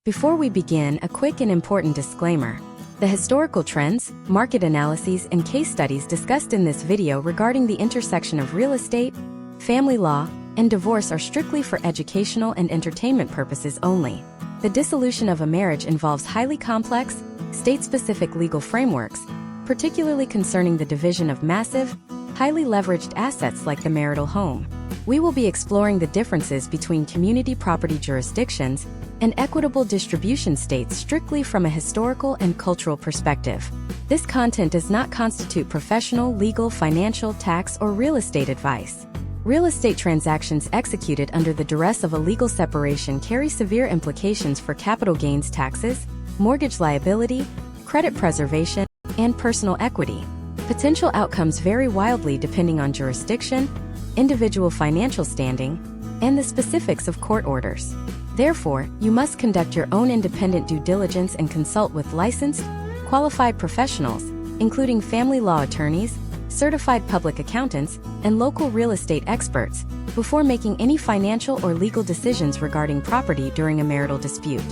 Before we begin, a quick and important disclaimer. The historical trends, market analyses, and case studies discussed in this video regarding the intersection of real estate, family law, and divorce are strictly for educational and entertainment purposes only. The dissolution of a marriage involves highly complex, state-specific legal frameworks, particularly concerning the division of massive, highly leveraged assets like the marital home. We will be exploring the differences between community property jurisdictions and equitable distribution states strictly from a historical and cultural perspective. This content does not constitute professional, legal, financial, tax, or real estate advice. Real estate transactions executed under the duress of a legal separation carry severe implications for capital gains taxes, mortgage liability, credit preservation, and personal equity. Potential outcomes vary wildly depending on jurisdiction, individual financial standing, and the specifics of court orders. Therefore, you must conduct your own independent due diligence and consult with licensed, qualified professionals, including family law attorneys, certified public accountants, and local real estate experts, before making any financial or legal decisions regarding property during a marital dispute.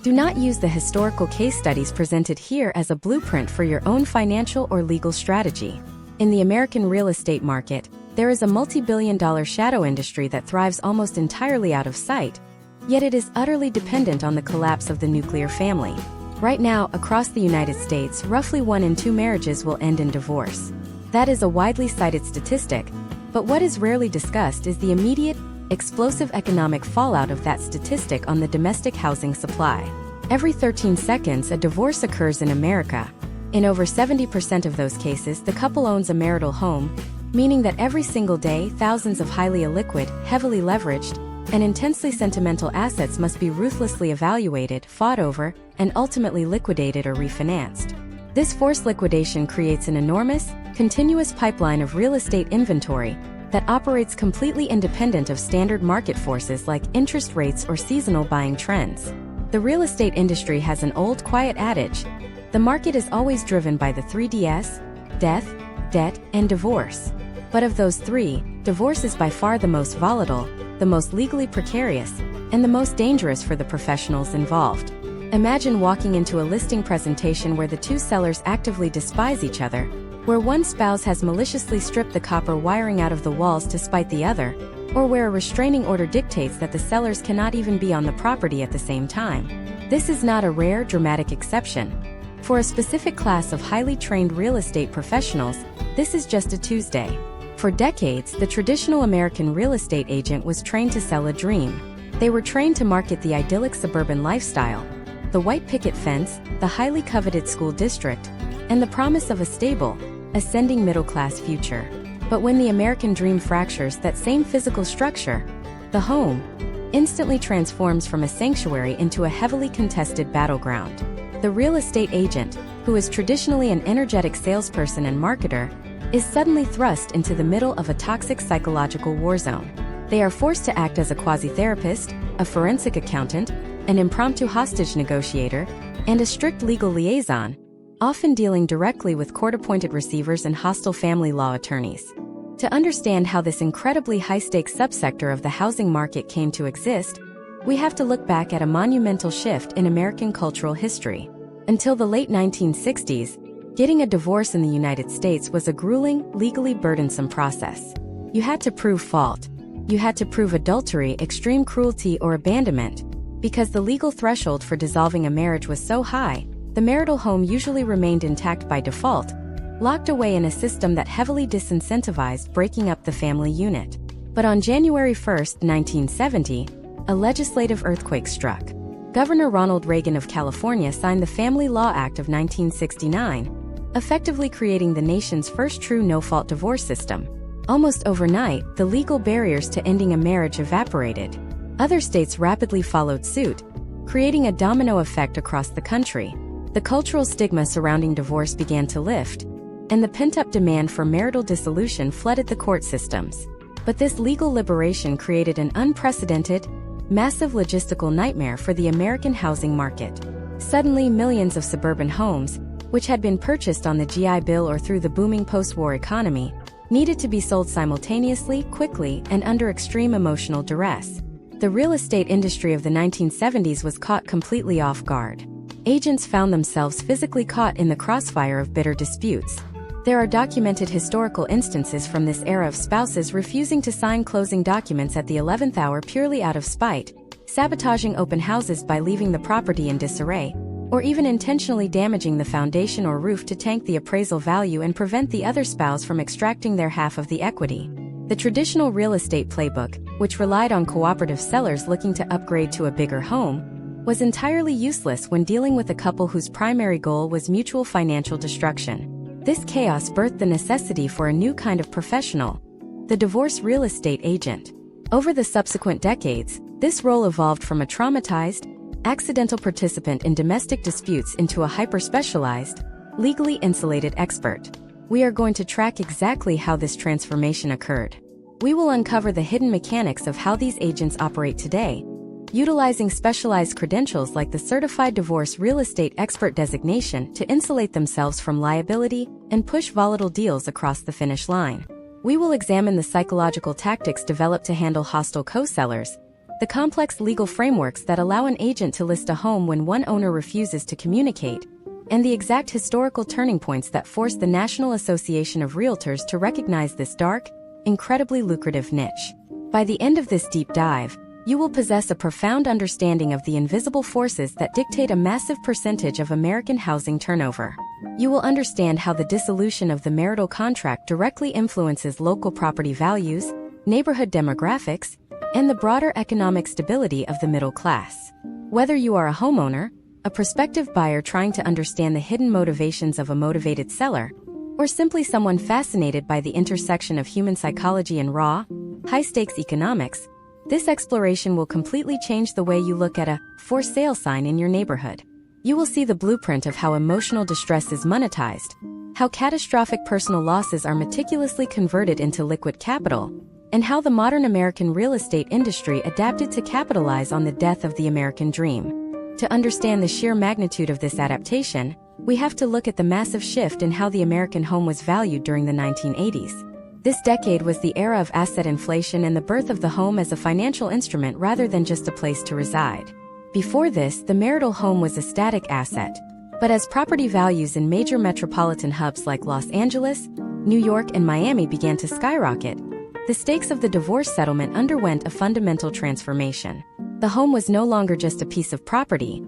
Do not use the historical case studies presented here as a blueprint for your own financial or legal strategy. In the American real estate market, there is a multi-billion-dollar shadow industry that thrives almost entirely out of sight, yet it is utterly dependent on the collapse of the nuclear family. Right now, across the United States, roughly 1 in 2 marriages will end in divorce. That is a widely cited statistic, but what is rarely discussed is the immediate, explosive economic fallout of that statistic on the domestic housing supply. Every 13 seconds, a divorce occurs in America. In over 70% of those cases, the couple owns a marital home, meaning that every single day, thousands of highly illiquid, heavily leveraged, and intensely sentimental assets must be ruthlessly evaluated, fought over, and ultimately liquidated or refinanced. This forced liquidation creates an enormous, continuous pipeline of real estate inventory that operates completely independent of standard market forces like interest rates or seasonal buying trends. The real estate industry has an old, quiet adage: the market is always driven by the 3Ds: death, debt, and divorce. But of those three, divorce is by far the most volatile, the most legally precarious, and the most dangerous for the professionals involved. Imagine walking into a listing presentation where the two sellers actively despise each other, where one spouse has maliciously stripped the copper wiring out of the walls to spite the other, or where a restraining order dictates that the sellers cannot even be on the property at the same time. This is not a rare, dramatic exception. For a specific class of highly trained real estate professionals, this is just a Tuesday. For decades, the traditional American real estate agent was trained to sell a dream. They were trained to market the idyllic suburban lifestyle, the white picket fence, the highly coveted school district, and the promise of a stable, ascending middle-class future. But when the American dream fractures that same physical structure, the home instantly transforms from a sanctuary into a heavily contested battleground. The real estate agent, who is traditionally an energetic salesperson and marketer, is suddenly thrust into the middle of a toxic psychological war zone. They are forced to act as a quasi-therapist, a forensic accountant, an impromptu hostage negotiator, and a strict legal liaison, often dealing directly with court-appointed receivers and hostile family law attorneys. To understand how this incredibly high-stakes subsector of the housing market came to exist, we have to look back at a monumental shift in American cultural history. Until the late 1960s, getting a divorce in the United States was a grueling, legally burdensome process. You had to prove fault. You had to prove adultery, extreme cruelty, or abandonment. Because the legal threshold for dissolving a marriage was so high, the marital home usually remained intact by default, locked away in a system that heavily disincentivized breaking up the family unit. But on January 1, 1970, a legislative earthquake struck. Governor Ronald Reagan of California signed the Family Law Act of 1969, effectively creating the nation's first true no-fault divorce system. Almost overnight, the legal barriers to ending a marriage evaporated. Other states rapidly followed suit, creating a domino effect across the country. The cultural stigma surrounding divorce began to lift, and the pent-up demand for marital dissolution flooded the court systems. But this legal liberation created an unprecedented, massive logistical nightmare for the American housing market. Suddenly, millions of suburban homes, which had been purchased on the GI Bill or through the booming post-war economy, needed to be sold simultaneously, quickly, and under extreme emotional duress. The real estate industry of the 1970s was caught completely off guard. Agents found themselves physically caught in the crossfire of bitter disputes. There are documented historical instances from this era of spouses refusing to sign closing documents at the 11th hour purely out of spite, sabotaging open houses by leaving the property in disarray, or even intentionally damaging the foundation or roof to tank the appraisal value and prevent the other spouse from extracting their half of the equity. The traditional real estate playbook, which relied on cooperative sellers looking to upgrade to a bigger home, was entirely useless when dealing with a couple whose primary goal was mutual financial destruction. This chaos birthed the necessity for a new kind of professional, the divorce real estate agent. Over the subsequent decades, this role evolved from a traumatized, accidental participant in domestic disputes into a hyper-specialized, legally insulated expert. We are going to track exactly how this transformation occurred. We will uncover the hidden mechanics of how these agents operate today, utilizing specialized credentials like the Certified Divorce Real Estate Expert designation to insulate themselves from liability and push volatile deals across the finish line. We will examine the psychological tactics developed to handle hostile co-sellers, the complex legal frameworks that allow an agent to list a home when one owner refuses to communicate, and the exact historical turning points that forced the National Association of Realtors to recognize this dark, incredibly lucrative niche. By the end of this deep dive, you will possess a profound understanding of the invisible forces that dictate a massive percentage of American housing turnover. You will understand how the dissolution of the marital contract directly influences local property values, neighborhood demographics, and the broader economic stability of the middle class. Whether you are a homeowner, a prospective buyer trying to understand the hidden motivations of a motivated seller, or simply someone fascinated by the intersection of human psychology and raw, high-stakes economics, this exploration will completely change the way you look at a for sale sign in your neighborhood. You will see the blueprint of how emotional distress is monetized, how catastrophic personal losses are meticulously converted into liquid capital, and how the modern American real estate industry adapted to capitalize on the death of the American dream. To understand the sheer magnitude of this adaptation, we have to look at the massive shift in how the American home was valued during the 1980s. This decade was the era of asset inflation and the birth of the home as a financial instrument rather than just a place to reside. Before this, the marital home was a static asset. But as property values in major metropolitan hubs like Los Angeles, New York, and Miami began to skyrocket, the stakes of the divorce settlement underwent a fundamental transformation. The home was no longer just a piece of property.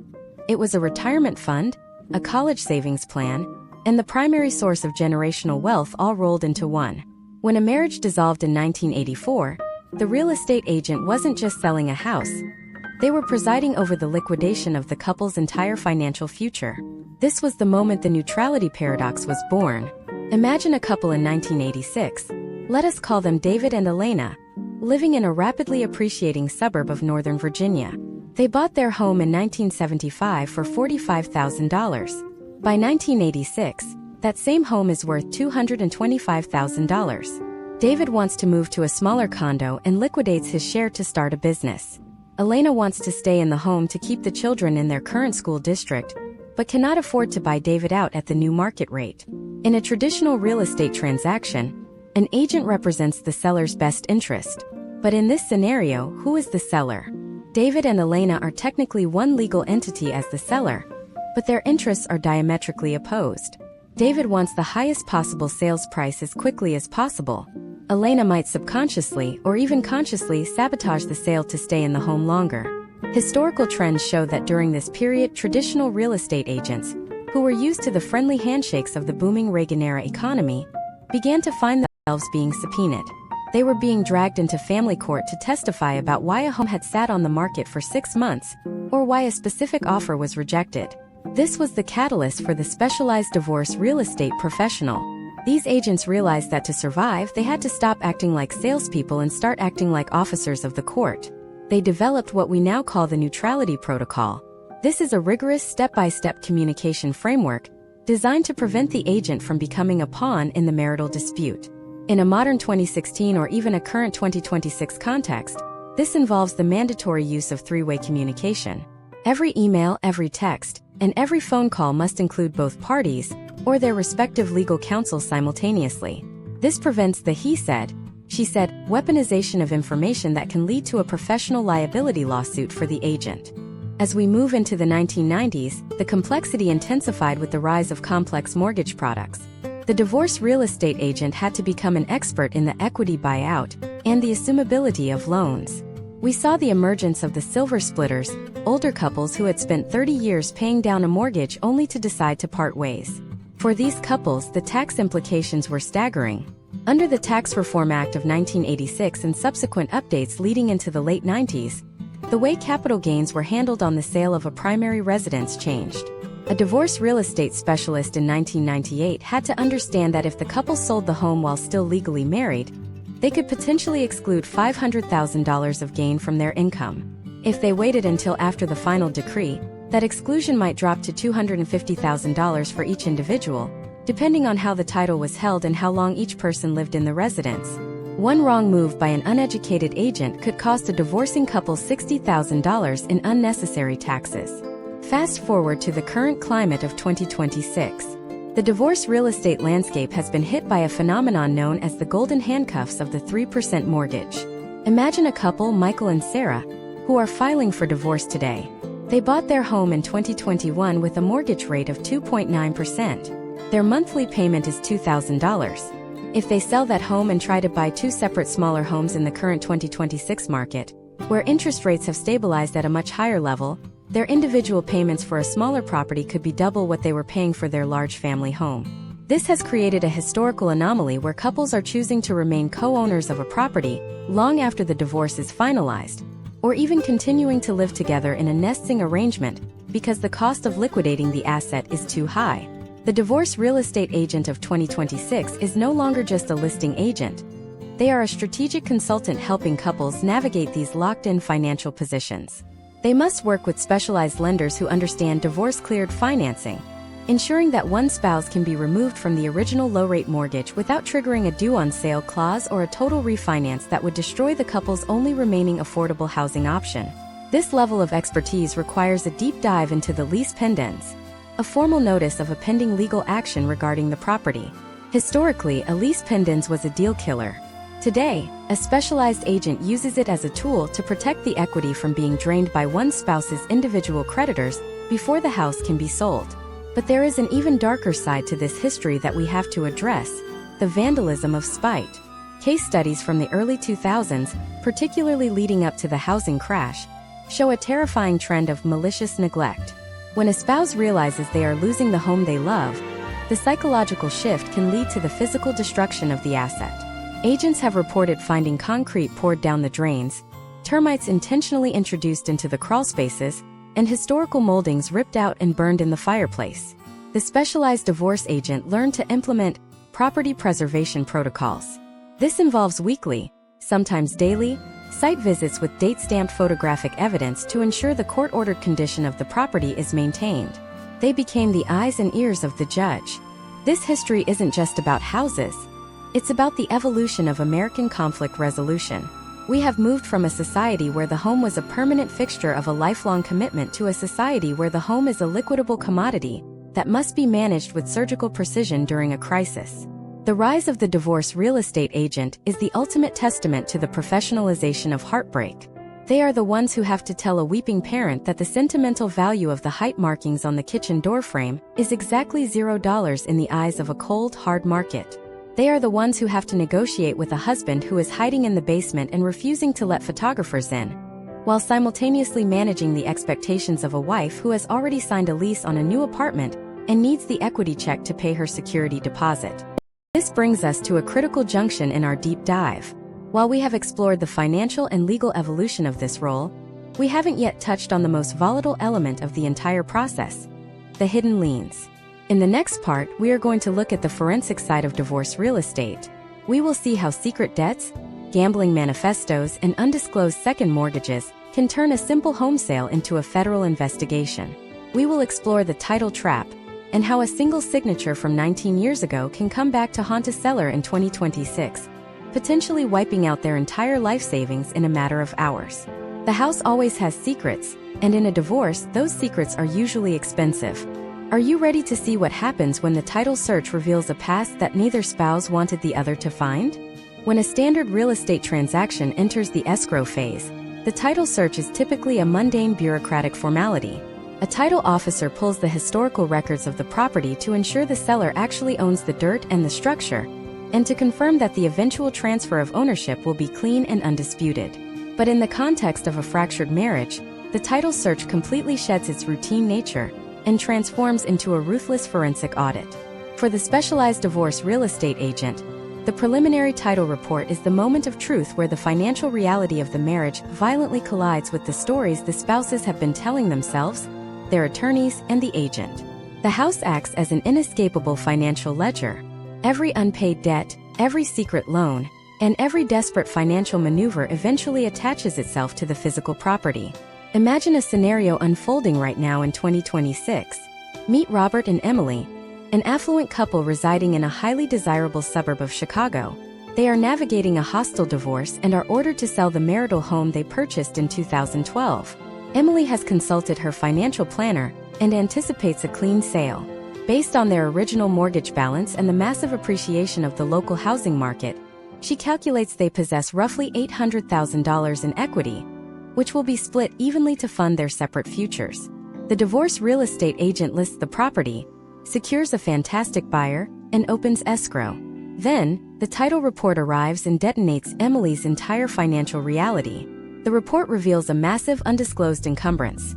It was a retirement fund, a college savings plan, and the primary source of generational wealth all rolled into one. When a marriage dissolved in 1984, the real estate agent wasn't just selling a house. They were presiding over the liquidation of the couple's entire financial future. This was the moment the neutrality paradox was born. Imagine a couple in 1986, let us call them David and Elena, living in a rapidly appreciating suburb of Northern Virginia. They bought their home in 1975 for $45,000. By 1986, that same home is worth $225,000. David wants to move to a smaller condo and liquidates his share to start a business. Elena wants to stay in the home to keep the children in their current school district, but cannot afford to buy David out at the new market rate. In a traditional real estate transaction, an agent represents the seller's best interest. But in this scenario, who is the seller? David and Elena are technically one legal entity as the seller, but their interests are diametrically opposed. David wants the highest possible sales price as quickly as possible. Elena might subconsciously or even consciously sabotage the sale to stay in the home longer. Historical trends show that during this period, traditional real estate agents, who were used to the friendly handshakes of the booming Reagan-era economy, began to find themselves being subpoenaed. They were being dragged into family court to testify about why a home had sat on the market for 6 months, or why a specific offer was rejected. This was the catalyst for the specialized divorce real estate professional. These agents realized that to survive, they had to stop acting like salespeople and start acting like officers of the court. They developed what we now call the neutrality protocol. This is a rigorous step-by-step communication framework designed to prevent the agent from becoming a pawn in the marital dispute. In a modern 2016 or even a current 2026 context, this involves the mandatory use of three-way communication. Every email, every text, and every phone call must include both parties or their respective legal counsel simultaneously. This prevents the he said, She said, weaponization of information that can lead to a professional liability lawsuit for the agent. As we move into the 1990s, the complexity intensified with the rise of complex mortgage products. The divorce real estate agent had to become an expert in the equity buyout and the assumability of loans. We saw the emergence of the silver splitters, older couples who had spent 30 years paying down a mortgage only to decide to part ways. For these couples, the tax implications were staggering. Under the Tax Reform Act of 1986 and subsequent updates leading into the late 90s, the way capital gains were handled on the sale of a primary residence changed. A divorce real estate specialist in 1998 had to understand that if the couple sold the home while still legally married, they could potentially exclude $500,000 of gain from their income. If they waited until after the final decree, that exclusion might drop to $250,000 for each individual, depending on how the title was held and how long each person lived in the residence. One wrong move by an uneducated agent could cost a divorcing couple $60,000 in unnecessary taxes. Fast forward to the current climate of 2026. The divorce real estate landscape has been hit by a phenomenon known as the golden handcuffs of the 3% mortgage. Imagine a couple, Michael and Sarah, who are filing for divorce today. They bought their home in 2021 with a mortgage rate of 2.9%. Their monthly payment is $2,000. If they sell that home and try to buy two separate smaller homes in the current 2026 market, where interest rates have stabilized at a much higher level, their individual payments for a smaller property could be double what they were paying for their large family home. This has created a historical anomaly where couples are choosing to remain co-owners of a property long after the divorce is finalized, or even continuing to live together in a nesting arrangement because the cost of liquidating the asset is too high. The divorce real estate agent of 2026 is no longer just a listing agent. They are a strategic consultant helping couples navigate these locked-in financial positions. They must work with specialized lenders who understand divorce-cleared financing, ensuring that one spouse can be removed from the original low-rate mortgage without triggering a due-on-sale clause or a total refinance that would destroy the couple's only remaining affordable housing option. This level of expertise requires a deep dive into the lease pendens, a formal notice of a pending legal action regarding the property. Historically, a lease pendens was a deal killer. Today, a specialized agent uses it as a tool to protect the equity from being drained by one spouse's individual creditors before the house can be sold. But there is an even darker side to this history that we have to address: the vandalism of spite. Case studies from the early 2000s, particularly leading up to the housing crash, show a terrifying trend of malicious neglect. When a spouse realizes they are losing the home they love, the psychological shift can lead to the physical destruction of the asset. Agents have reported finding concrete poured down the drains, termites intentionally introduced into the crawl spaces, and historical moldings ripped out and burned in the fireplace. The specialized divorce agent learned to implement property preservation protocols. This involves weekly, sometimes daily, site visits with date-stamped photographic evidence to ensure the court-ordered condition of the property is maintained. They became the eyes and ears of the judge. This history isn't just about houses. It's about the evolution of American conflict resolution. We have moved from a society where the home was a permanent fixture of a lifelong commitment to a society where the home is a liquidable commodity that must be managed with surgical precision during a crisis. The rise of the divorce real estate agent is the ultimate testament to the professionalization of heartbreak. They are the ones who have to tell a weeping parent that the sentimental value of the height markings on the kitchen door frame is exactly $0 in the eyes of a cold, hard market. They are the ones who have to negotiate with a husband who is hiding in the basement and refusing to let photographers in, while simultaneously managing the expectations of a wife who has already signed a lease on a new apartment and needs the equity check to pay her security deposit. This brings us to a critical junction in our deep dive. While we have explored the financial and legal evolution of this role, we haven't yet touched on the most volatile element of the entire process: the hidden liens. In the next part, we are going to look at the forensic side of divorce real estate. We will see how secret debts, gambling manifestos, and undisclosed second mortgages can turn a simple home sale into a federal investigation. We will explore the title trap and how a single signature from 19 years ago can come back to haunt a seller in 2026, potentially wiping out their entire life savings in a matter of hours. The house always has secrets, and in a divorce, those secrets are usually expensive. Are you ready to see what happens when the title search reveals a past that neither spouse wanted the other to find? When a standard real estate transaction enters the escrow phase, the title search is typically a mundane bureaucratic formality. A title officer pulls the historical records of the property to ensure the seller actually owns the dirt and the structure, and to confirm that the eventual transfer of ownership will be clean and undisputed. But in the context of a fractured marriage, the title search completely sheds its routine nature and transforms into a ruthless forensic audit. For the specialized divorce real estate agent, the preliminary title report is the moment of truth where the financial reality of the marriage violently collides with the stories the spouses have been telling themselves, their attorneys, and the agent. The house acts as an inescapable financial ledger. Every unpaid debt, every secret loan, and every desperate financial maneuver eventually attaches itself to the physical property. Imagine a scenario unfolding right now in 2026. Meet Robert and Emily, an affluent couple residing in a highly desirable suburb of Chicago. They are navigating a hostile divorce and are ordered to sell the marital home they purchased in 2012. Emily has consulted her financial planner and anticipates a clean sale. Based on their original mortgage balance and the massive appreciation of the local housing market, she calculates they possess roughly $800,000 in equity, which will be split evenly to fund their separate futures. The divorce real estate agent lists the property, secures a fantastic buyer, and opens escrow. Then, the title report arrives and detonates Emily's entire financial reality. The report reveals a massive undisclosed encumbrance.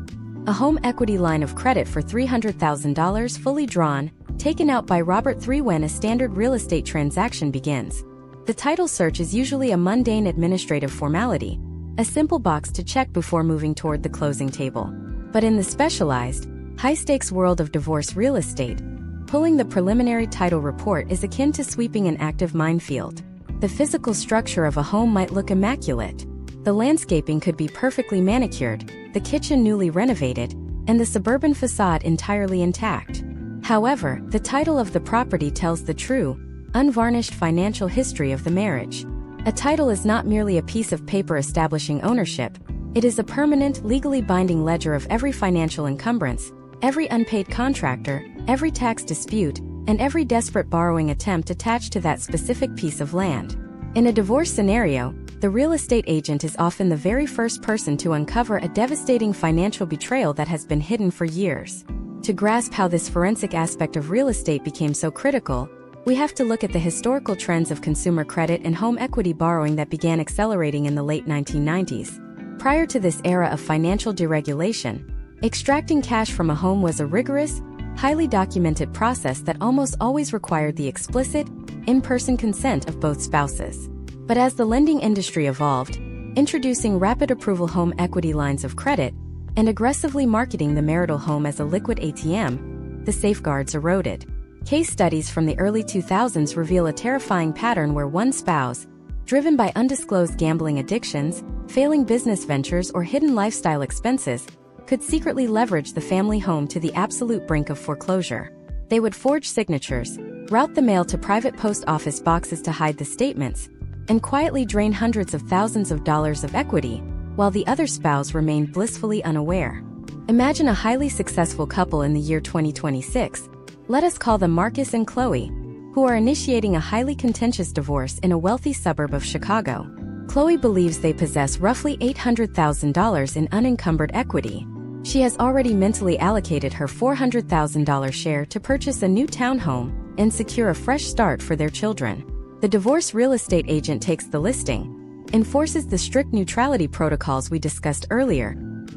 A home equity line of credit for $300,000 fully drawn, taken out by Robert III when a standard real estate transaction begins. The title search is usually a mundane administrative formality, a simple box to check before moving toward the closing table. But in the specialized, high-stakes world of divorce real estate, pulling the preliminary title report is akin to sweeping an active minefield. The physical structure of a home might look immaculate. The landscaping could be perfectly manicured, the kitchen newly renovated, and the suburban facade entirely intact. However, the title of the property tells the true, unvarnished financial history of the marriage. A title is not merely a piece of paper establishing ownership, it is a permanent, legally binding ledger of every financial encumbrance, every unpaid contractor, every tax dispute, and every desperate borrowing attempt attached to that specific piece of land. In a divorce scenario, the real estate agent is often the very first person to uncover a devastating financial betrayal that has been hidden for years. To grasp how this forensic aspect of real estate became so critical, we have to look at the historical trends of consumer credit and home equity borrowing that began accelerating in the late 1990s. Prior to this era of financial deregulation, extracting cash from a home was a rigorous, highly documented process that almost always required the explicit, in-person consent of both spouses. But as the lending industry evolved, introducing rapid approval home equity lines of credit and aggressively marketing the marital home as a liquid ATM, the safeguards eroded. Case studies from the early 2000s reveal a terrifying pattern where one spouse, driven by undisclosed gambling addictions, failing business ventures, or hidden lifestyle expenses, could secretly leverage the family home to the absolute brink of foreclosure. They would forge signatures, route the mail to private post office boxes to hide the statements, and quietly drain hundreds of thousands of dollars of equity, while the other spouse remained blissfully unaware. Imagine a highly successful couple in the year 2026. Let us call them Marcus and Chloe, who are initiating a highly contentious divorce in a wealthy suburb of Chicago. Chloe believes they possess roughly $800,000 in unencumbered equity. She has already mentally allocated her $400,000 share to purchase a new townhome and secure a fresh start for their children. The divorce real estate agent takes the listing, enforces the strict neutrality protocols we discussed earlier,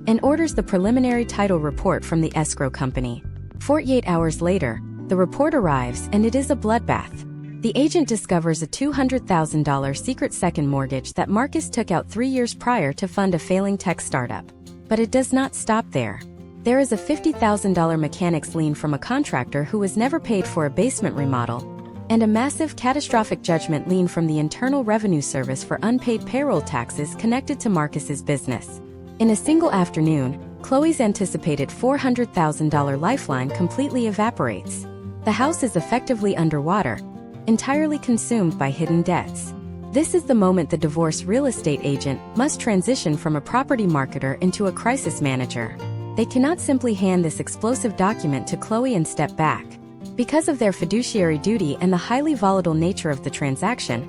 and orders the preliminary title report from the escrow company. 48 hours later, the report arrives and it is a bloodbath. The agent discovers a $200,000 secret second mortgage that Marcus took out 3 years prior to fund a failing tech startup. But it does not stop there. There is a $50,000 mechanics lien from a contractor who was never paid for a basement remodel, and a massive catastrophic judgment lien from the Internal Revenue Service for unpaid payroll taxes connected to Marcus's business. In a single afternoon, Chloe's anticipated $400,000 lifeline completely evaporates. The house is effectively underwater, entirely consumed by hidden debts. This is the moment the divorce real estate agent must transition from a property marketer into a crisis manager. They cannot simply hand this explosive document to Chloe and step back. Because of their fiduciary duty and the highly volatile nature of the transaction,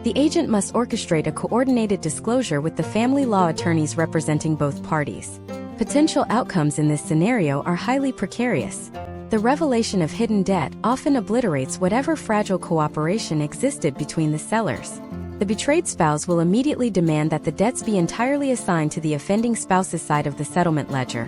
The agent must orchestrate a coordinated disclosure with the family law attorneys representing both parties. Potential outcomes in this scenario are highly precarious. The revelation of hidden debt often obliterates whatever fragile cooperation existed between the sellers. The betrayed spouse will immediately demand that the debts be entirely assigned to the offending spouse's side of the settlement ledger.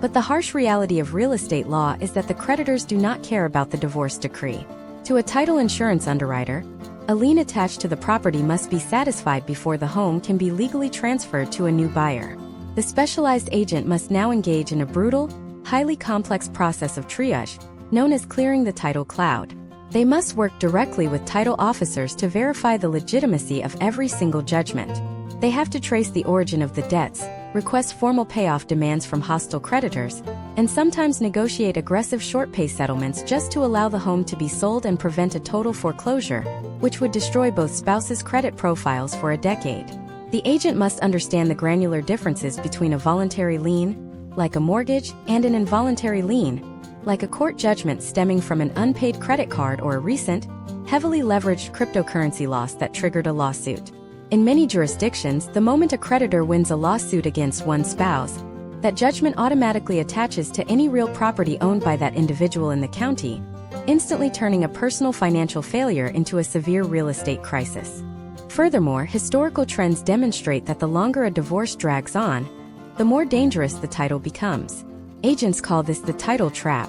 But the harsh reality of real estate law is that the creditors do not care about the divorce decree. To a title insurance underwriter, a lien attached to the property must be satisfied before the home can be legally transferred to a new buyer. The specialized agent must now engage in a brutal, highly complex process of triage, known as clearing the title cloud. They must work directly with title officers to verify the legitimacy of every single judgment. They have to trace the origin of the debts, request formal payoff demands from hostile creditors, and sometimes negotiate aggressive short pay settlements just to allow the home to be sold and prevent a total foreclosure, which would destroy both spouses' credit profiles for a decade. The agent must understand the granular differences between a voluntary lien, like a mortgage, and an involuntary lien, like a court judgment stemming from an unpaid credit card or a recent, heavily leveraged cryptocurrency loss that triggered a lawsuit. In many jurisdictions, the moment a creditor wins a lawsuit against one spouse, that judgment automatically attaches to any real property owned by that individual in the county, instantly turning a personal financial failure into a severe real estate crisis. Furthermore, historical trends demonstrate that the longer a divorce drags on, the more dangerous the title becomes. Agents call this the title trap.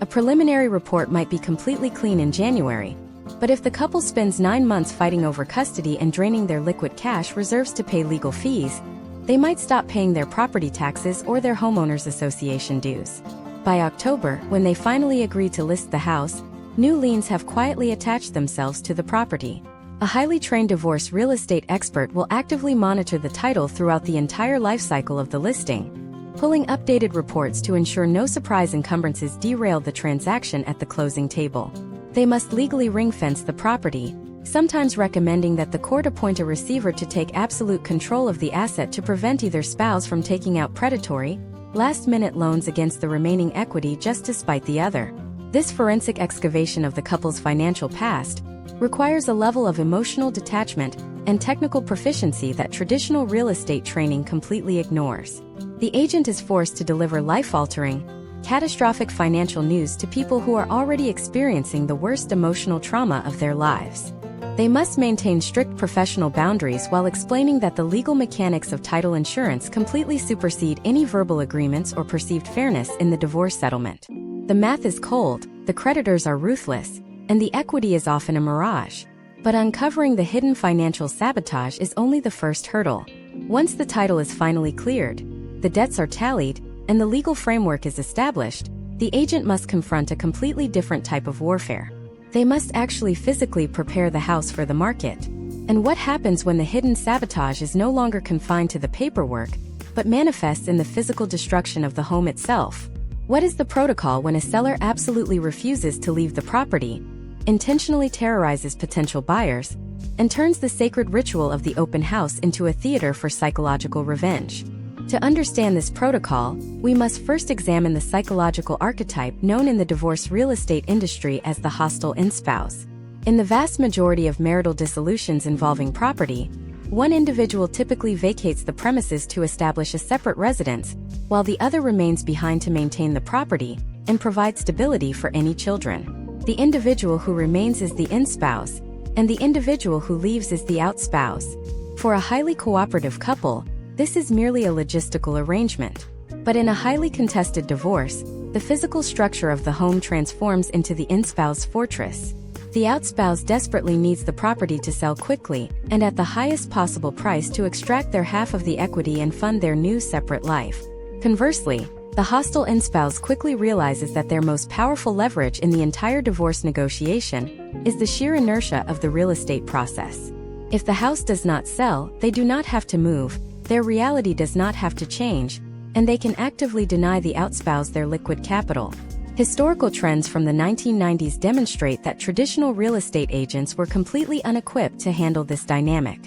A preliminary report might be completely clean in January, but if the couple spends 9 months fighting over custody and draining their liquid cash reserves to pay legal fees, they might stop paying their property taxes or their homeowners association dues. By October, when they finally agree to list the house, new liens have quietly attached themselves to the property. A highly trained divorce real estate expert will actively monitor the title throughout the entire life cycle of the listing, pulling updated reports to ensure no surprise encumbrances derail the transaction at the closing table. They must legally ring-fence the property, sometimes recommending that the court appoint a receiver to take absolute control of the asset to prevent either spouse from taking out predatory, last-minute loans against the remaining equity just to spite the other. This forensic excavation of the couple's financial past requires a level of emotional detachment and technical proficiency that traditional real estate training completely ignores. The agent is forced to deliver life-altering, catastrophic financial news to people who are already experiencing the worst emotional trauma of their lives. They must maintain strict professional boundaries while explaining that the legal mechanics of title insurance completely supersede any verbal agreements or perceived fairness in the divorce settlement. The math is cold, the creditors are ruthless, and the equity is often a mirage. But uncovering the hidden financial sabotage is only the first hurdle. Once the title is finally cleared, the debts are tallied, and the legal framework is established, the agent must confront a completely different type of warfare. They must actually physically prepare the house for the market. And what happens when the hidden sabotage is no longer confined to the paperwork, but manifests in the physical destruction of the home itself? What is the protocol when a seller absolutely refuses to leave the property, intentionally terrorizes potential buyers, and turns the sacred ritual of the open house into a theater for psychological revenge? To understand this protocol, we must first examine the psychological archetype known in the divorce real estate industry as the hostile in-spouse. In the vast majority of marital dissolutions involving property, one individual typically vacates the premises to establish a separate residence, while the other remains behind to maintain the property and provide stability for any children. The individual who remains is the in-spouse, and the individual who leaves is the out-spouse. For a highly cooperative couple, this is merely a logistical arrangement. But in a highly contested divorce, the physical structure of the home transforms into the in-spouse fortress. The out-spouse desperately needs the property to sell quickly and at the highest possible price to extract their half of the equity and fund their new separate life. Conversely, the hostile in-spouse quickly realizes that their most powerful leverage in the entire divorce negotiation is the sheer inertia of the real estate process. If the house does not sell, they do not have to move, their reality does not have to change, and they can actively deny the out-spouse their liquid capital. Historical trends from the 1990s demonstrate that traditional real estate agents were completely unequipped to handle this dynamic.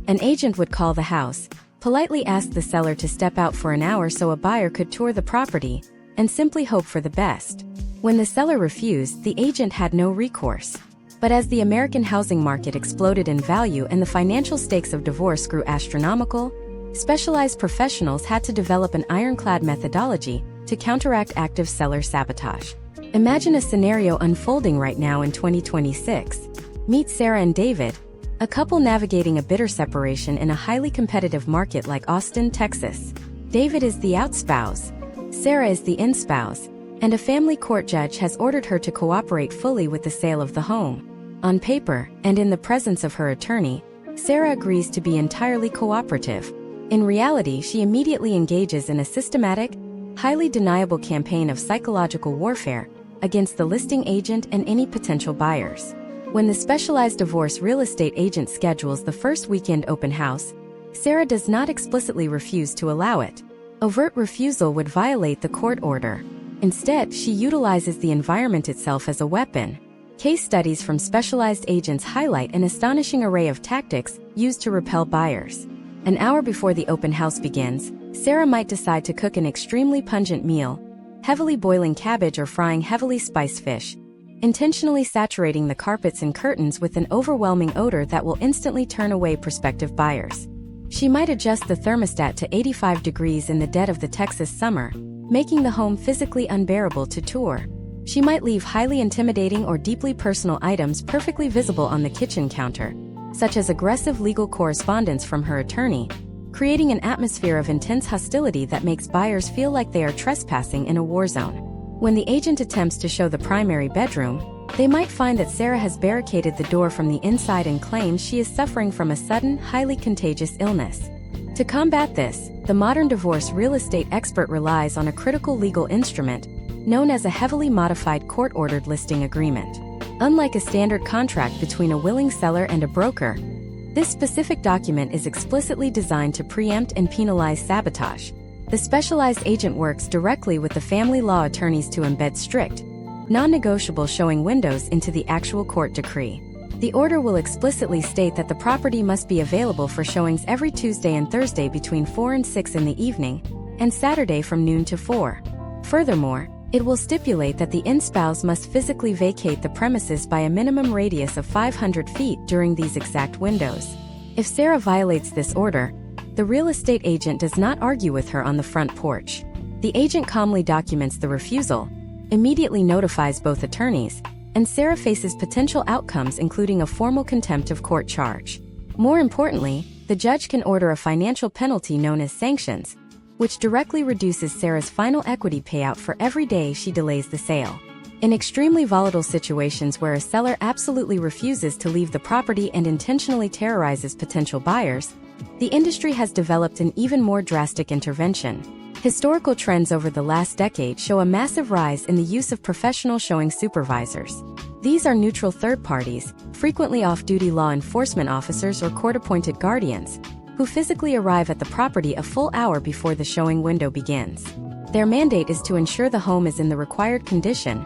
An agent would call the house, politely ask the seller to step out for an hour so a buyer could tour the property, and simply hope for the best. When the seller refused, the agent had no recourse. But as the American housing market exploded in value and the financial stakes of divorce grew astronomical, specialized professionals had to develop an ironclad methodology to counteract active seller sabotage. Imagine a scenario unfolding right now in 2026. Meet Sarah and David, a couple navigating a bitter separation in a highly competitive market like Austin, Texas. David is the outspouse, Sarah is the in-spouse, and a family court judge has ordered her to cooperate fully with the sale of the home. On paper, and in the presence of her attorney, Sarah agrees to be entirely cooperative. In reality, she immediately engages in a systematic, highly deniable campaign of psychological warfare against the listing agent and any potential buyers. When the specialized divorce real estate agent schedules the first weekend open house, Sarah does not explicitly refuse to allow it. Overt refusal would violate the court order. Instead, she utilizes the environment itself as a weapon. Case studies from specialized agents highlight an astonishing array of tactics used to repel buyers. An hour before the open house begins, Sarah might decide to cook an extremely pungent meal, heavily boiling cabbage or frying heavily spiced fish, intentionally saturating the carpets and curtains with an overwhelming odor that will instantly turn away prospective buyers. She might adjust the thermostat to 85 degrees in the dead of the Texas summer, making the home physically unbearable to tour. She might leave highly intimidating or deeply personal items perfectly visible on the kitchen counter, such as aggressive legal correspondence from her attorney, creating an atmosphere of intense hostility that makes buyers feel like they are trespassing in a war zone. When the agent attempts to show the primary bedroom, they might find that Sarah has barricaded the door from the inside and claims she is suffering from a sudden, highly contagious illness. To combat this, the modern divorce real estate expert relies on a critical legal instrument known as a heavily modified court-ordered listing agreement. Unlike a standard contract between a willing seller and a broker, this specific document is explicitly designed to preempt and penalize sabotage. The specialized agent works directly with the family law attorneys to embed strict, non-negotiable showing windows into the actual court decree. The order will explicitly state that the property must be available for showings every Tuesday and Thursday between 4 and 6 in the evening, and Saturday from noon to 4. Furthermore, it will stipulate that the in-spouse must physically vacate the premises by a minimum radius of 500 feet during these exact windows. If Sarah violates this order, the real estate agent does not argue with her on the front porch. The agent calmly documents the refusal, immediately notifies both attorneys, and Sarah faces potential outcomes including a formal contempt of court charge. More importantly, the judge can order a financial penalty known as sanctions, which directly reduces Sarah's final equity payout for every day she delays the sale. In extremely volatile situations where a seller absolutely refuses to leave the property and intentionally terrorizes potential buyers, the industry has developed an even more drastic intervention. Historical trends over the last decade show a massive rise in the use of professional showing supervisors. These are neutral third parties, frequently off-duty law enforcement officers or court-appointed guardians, who physically arrive at the property a full hour before the showing window begins. Their mandate is to ensure the home is in the required condition,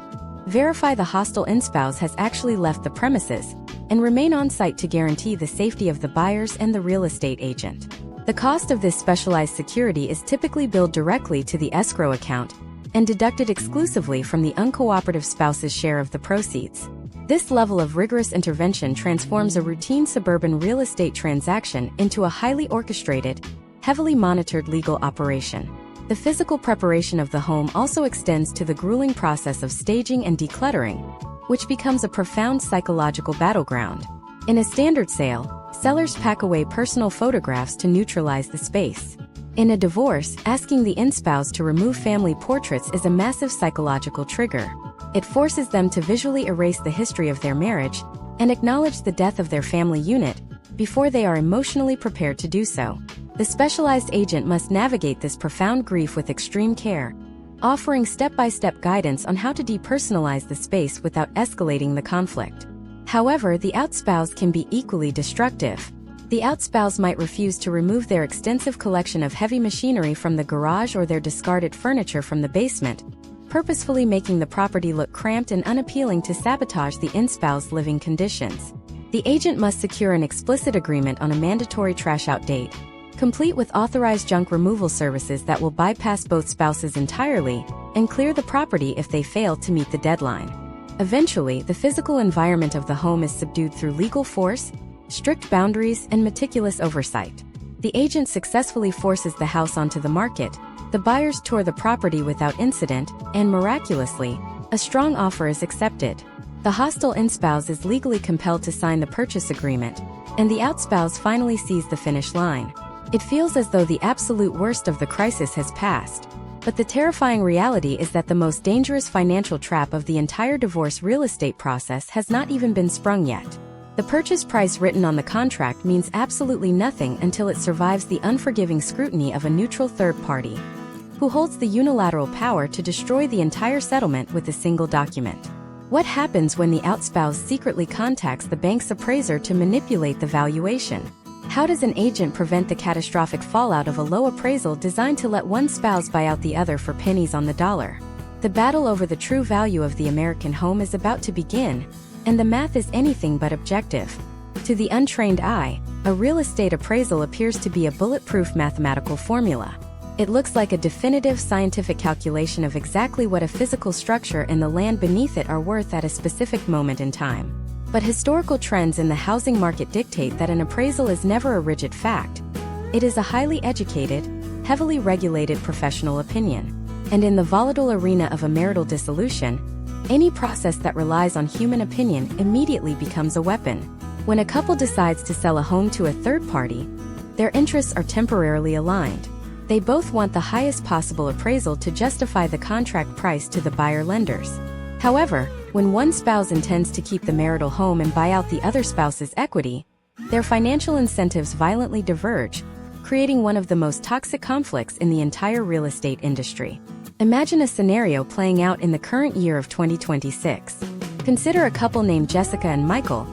verify the hostile in-spouse has actually left the premises, and remain on site to guarantee the safety of the buyers and the real estate agent. The cost of this specialized security is typically billed directly to the escrow account and deducted exclusively from the uncooperative spouse's share of the proceeds. This level of rigorous intervention transforms a routine suburban real estate transaction into a highly orchestrated, heavily monitored legal operation. The physical preparation of the home also extends to the grueling process of staging and decluttering, which becomes a profound psychological battleground. In a standard sale, sellers pack away personal photographs to neutralize the space. In a divorce, asking the in-spouse to remove family portraits is a massive psychological trigger. It forces them to visually erase the history of their marriage and acknowledge the death of their family unit before they are emotionally prepared to do so. The specialized agent must navigate this profound grief with extreme care, offering step-by-step guidance on how to depersonalize the space without escalating the conflict. However, the outspouse can be equally destructive. The outspouse might refuse to remove their extensive collection of heavy machinery from the garage or their discarded furniture from the basement, purposefully making the property look cramped and unappealing to sabotage the in-spouse living conditions. The agent must secure an explicit agreement on a mandatory trash-out date, complete with authorized junk removal services that will bypass both spouses entirely and clear the property if they fail to meet the deadline. Eventually, the physical environment of the home is subdued through legal force, strict boundaries, and meticulous oversight. The agent successfully forces the house onto the market, the buyers tour the property without incident, and miraculously, a strong offer is accepted. The hostile in-spouse is legally compelled to sign the purchase agreement, and the out-spouse finally sees the finish line. It feels as though the absolute worst of the crisis has passed. But the terrifying reality is that the most dangerous financial trap of the entire divorce real estate process has not even been sprung yet. The purchase price written on the contract means absolutely nothing until it survives the unforgiving scrutiny of a neutral third party, who holds the unilateral power to destroy the entire settlement with a single document. What happens when the out-spouse secretly contacts the bank's appraiser to manipulate the valuation? How does an agent prevent the catastrophic fallout of a low appraisal designed to let one spouse buy out the other for pennies on the dollar? The battle over the true value of the American home is about to begin, and the math is anything but objective. To the untrained eye, a real estate appraisal appears to be a bulletproof mathematical formula. It looks like a definitive scientific calculation of exactly what a physical structure and the land beneath it are worth at a specific moment in time. But historical trends in the housing market dictate that an appraisal is never a rigid fact. It is a highly educated, heavily regulated professional opinion. And in the volatile arena of a marital dissolution, any process that relies on human opinion immediately becomes a weapon. When a couple decides to sell a home to a third party, their interests are temporarily aligned. They both want the highest possible appraisal to justify the contract price to the buyer lenders. However, when one spouse intends to keep the marital home and buy out the other spouse's equity, their financial incentives violently diverge, creating one of the most toxic conflicts in the entire real estate industry. Imagine a scenario playing out in the current year of 2026. Consider a couple named Jessica and Michael,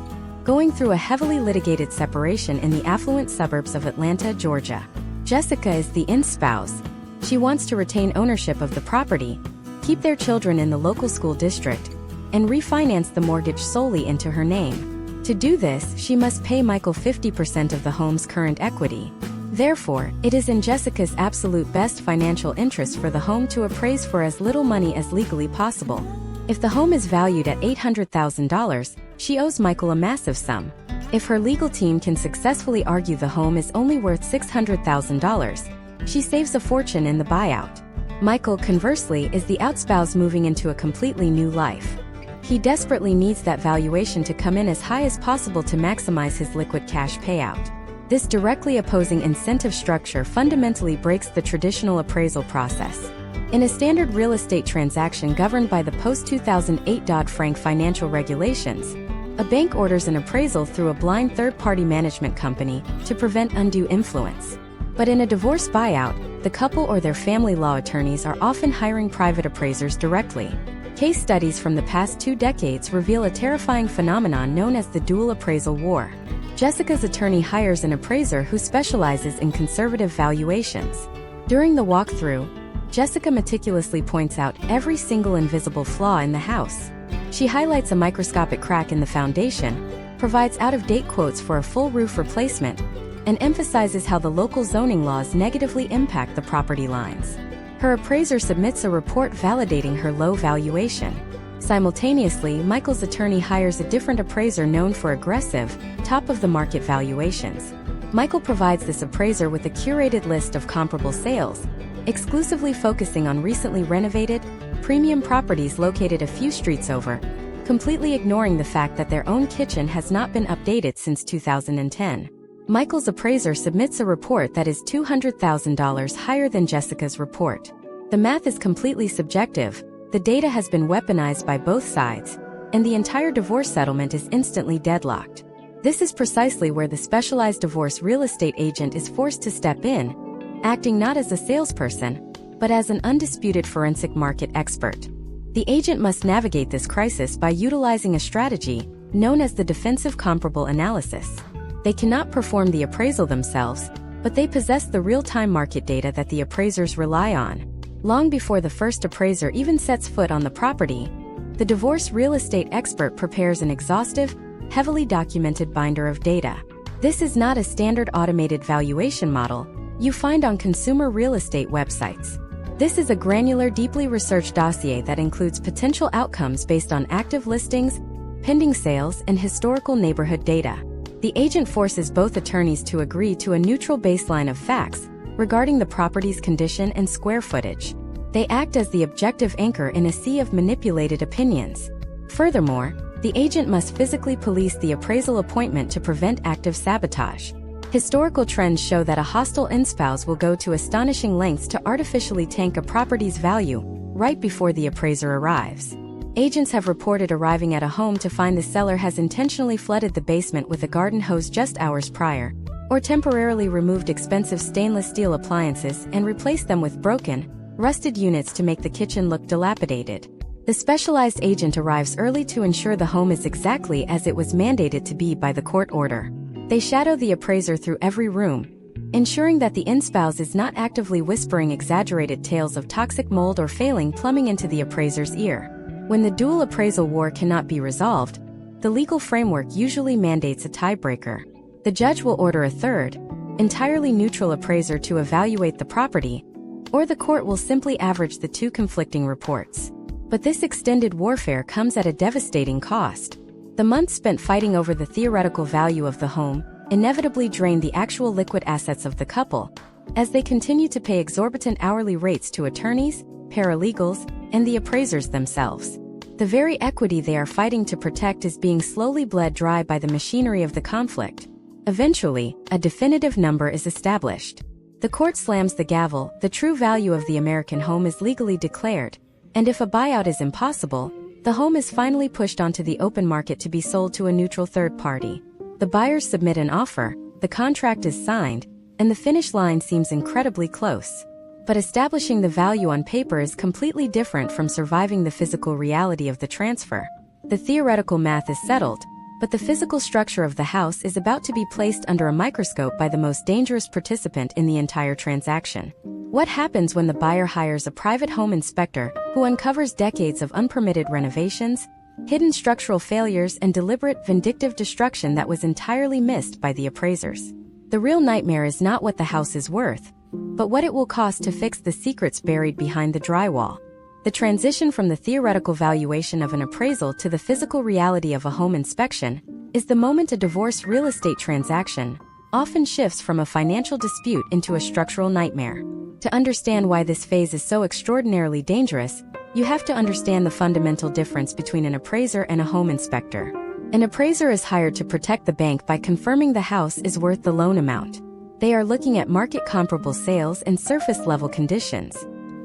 going through a heavily litigated separation in the affluent suburbs of Atlanta, Georgia. Jessica is the in-spouse. She wants to retain ownership of the property, keep their children in the local school district, and refinance the mortgage solely into her name. To do this, she must pay Michael 50% of the home's current equity. Therefore, it is in Jessica's absolute best financial interest for the home to appraise for as little money as legally possible. If the home is valued at $800,000, she owes Michael a massive sum. If her legal team can successfully argue the home is only worth $600,000, she saves a fortune in the buyout. Michael, conversely, is the out-spouse moving into a completely new life. He desperately needs that valuation to come in as high as possible to maximize his liquid cash payout. This directly opposing incentive structure fundamentally breaks the traditional appraisal process. In a standard real estate transaction governed by the post-2008 Dodd-Frank financial regulations, a bank orders an appraisal through a blind third-party management company to prevent undue influence. But in a divorce buyout, the couple or their family law attorneys are often hiring private appraisers directly. Case studies from the past 2 decades reveal a terrifying phenomenon known as the dual appraisal war. Jessica's attorney hires an appraiser who specializes in conservative valuations. During the walkthrough, Jessica meticulously points out every single invisible flaw in the house. She highlights a microscopic crack in the foundation, provides out-of-date quotes for a full roof replacement, and emphasizes how the local zoning laws negatively impact the property lines. Her appraiser submits a report validating her low valuation. Simultaneously, Michael's attorney hires a different appraiser known for aggressive, top-of-the-market valuations. Michael provides this appraiser with a curated list of comparable sales, exclusively focusing on recently renovated, premium properties located a few streets over, completely ignoring the fact that their own kitchen has not been updated since 2010. Michael's appraiser submits a report that is $200,000 higher than Jessica's report. The math is completely subjective, the data has been weaponized by both sides, and the entire divorce settlement is instantly deadlocked. This is precisely where the specialized divorce real estate agent is forced to step in, acting not as a salesperson, but as an undisputed forensic market expert. The agent must navigate this crisis by utilizing a strategy known as the defensive comparable analysis. They cannot perform the appraisal themselves, but they possess the real-time market data that the appraisers rely on. Long before the first appraiser even sets foot on the property, the divorce real estate expert prepares an exhaustive, heavily documented binder of data. This is not a standard automated valuation model you find on consumer real estate websites. This is a granular, deeply researched dossier that includes potential outcomes based on active listings, pending sales, and historical neighborhood data. The agent forces both attorneys to agree to a neutral baseline of facts regarding the property's condition and square footage. They act as the objective anchor in a sea of manipulated opinions. Furthermore, the agent must physically police the appraisal appointment to prevent active sabotage. Historical trends show that a hostile in-spouse will go to astonishing lengths to artificially tank a property's value right before the appraiser arrives. Agents have reported arriving at a home to find the seller has intentionally flooded the basement with a garden hose just hours prior, or temporarily removed expensive stainless steel appliances and replaced them with broken, rusted units to make the kitchen look dilapidated. The specialized agent arrives early to ensure the home is exactly as it was mandated to be by the court order. They shadow the appraiser through every room, ensuring that the in-spouse is not actively whispering exaggerated tales of toxic mold or failing plumbing into the appraiser's ear. When the dual appraisal war cannot be resolved, the legal framework usually mandates a tiebreaker. The judge will order a third, entirely neutral appraiser to evaluate the property, or the court will simply average the two conflicting reports. But this extended warfare comes at a devastating cost. The months spent fighting over the theoretical value of the home inevitably drain the actual liquid assets of the couple, as they continue to pay exorbitant hourly rates to attorneys, paralegals, and the appraisers themselves. The very equity they are fighting to protect is being slowly bled dry by the machinery of the conflict. Eventually, a definitive number is established. The court slams the gavel, the true value of the American home is legally declared, and if a buyout is impossible, the home is finally pushed onto the open market to be sold to a neutral third party. The buyers submit an offer, the contract is signed, and the finish line seems incredibly close. But establishing the value on paper is completely different from surviving the physical reality of the transfer. The theoretical math is settled, but the physical structure of the house is about to be placed under a microscope by the most dangerous participant in the entire transaction. What happens when the buyer hires a private home inspector who uncovers decades of unpermitted renovations, hidden structural failures, and deliberate, vindictive destruction that was entirely missed by the appraisers? The real nightmare is not what the house is worth, but what it will cost to fix the secrets buried behind the drywall. The transition from the theoretical valuation of an appraisal to the physical reality of a home inspection is the moment a divorce real estate transaction often shifts from a financial dispute into a structural nightmare. To understand why this phase is so extraordinarily dangerous, you have to understand the fundamental difference between an appraiser and a home inspector. An appraiser is hired to protect the bank by confirming the house is worth the loan amount. They are looking at market-comparable sales and surface-level conditions.